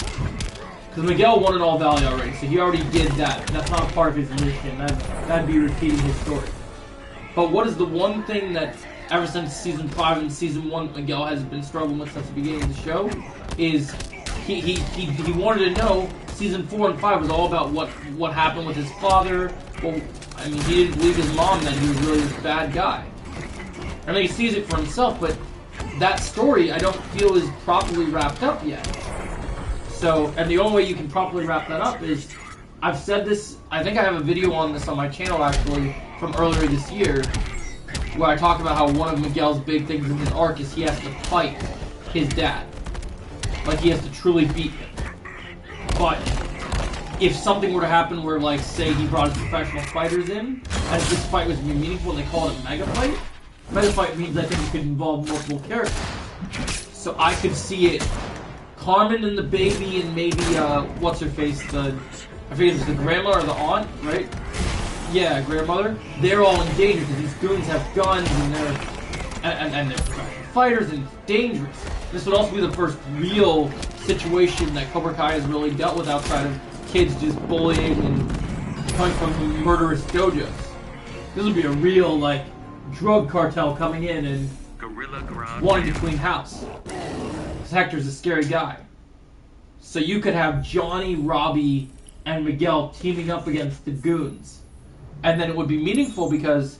Because Miguel won in All Valley already, so he already did that. That's not part of his mission. That'd be repeating his story. But what is the one thing that ever since season 5 and season 1 Miguel has been struggling with since the beginning of the show is he wanted to know. Season 4 and 5 was all about what happened with his father. Well, I mean, he didn't believe his mom that he was really this bad guy. I mean, he sees it for himself, but that story I don't feel is properly wrapped up yet. So, and the only way you can properly wrap that up is, I've said this, I think I have a video on this on my channel actually, from earlier this year, where I talk about how one of Miguel's big things in his arc is he has to fight his dad. Like, he has to truly beat him. But if something were to happen where, like, say he brought his professional fighters in, and this fight was going to be meaningful and they call it a mega fight, mega fight means I think it could involve multiple characters. So I could see it, Carmen and the baby and maybe, what's-her-face, I forget if it's the grandma or the aunt, right? Yeah, grandmother. They're all in danger because these goons have guns and they're professional fighters and it's dangerous. This would also be the first real situation that Cobra Kai has really dealt with outside of kids just bullying and coming from murderous dojos. This would be a real, like, drug cartel coming in and wanting to clean house. because Hector's a scary guy. So you could have Johnny, Robbie, and Miguel teaming up against the goons. And then it would be meaningful because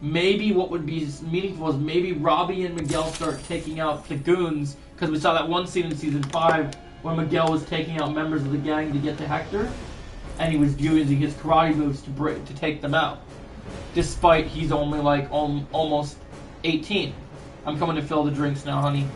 maybe what would be meaningful is maybe Robbie and Miguel start taking out the goons, because we saw that one scene in Season 5 when Miguel was taking out members of the gang to get to Hector, and he was using his karate moves to take them out, despite he's only like almost 18. I'm coming to fill the drinks now, honey.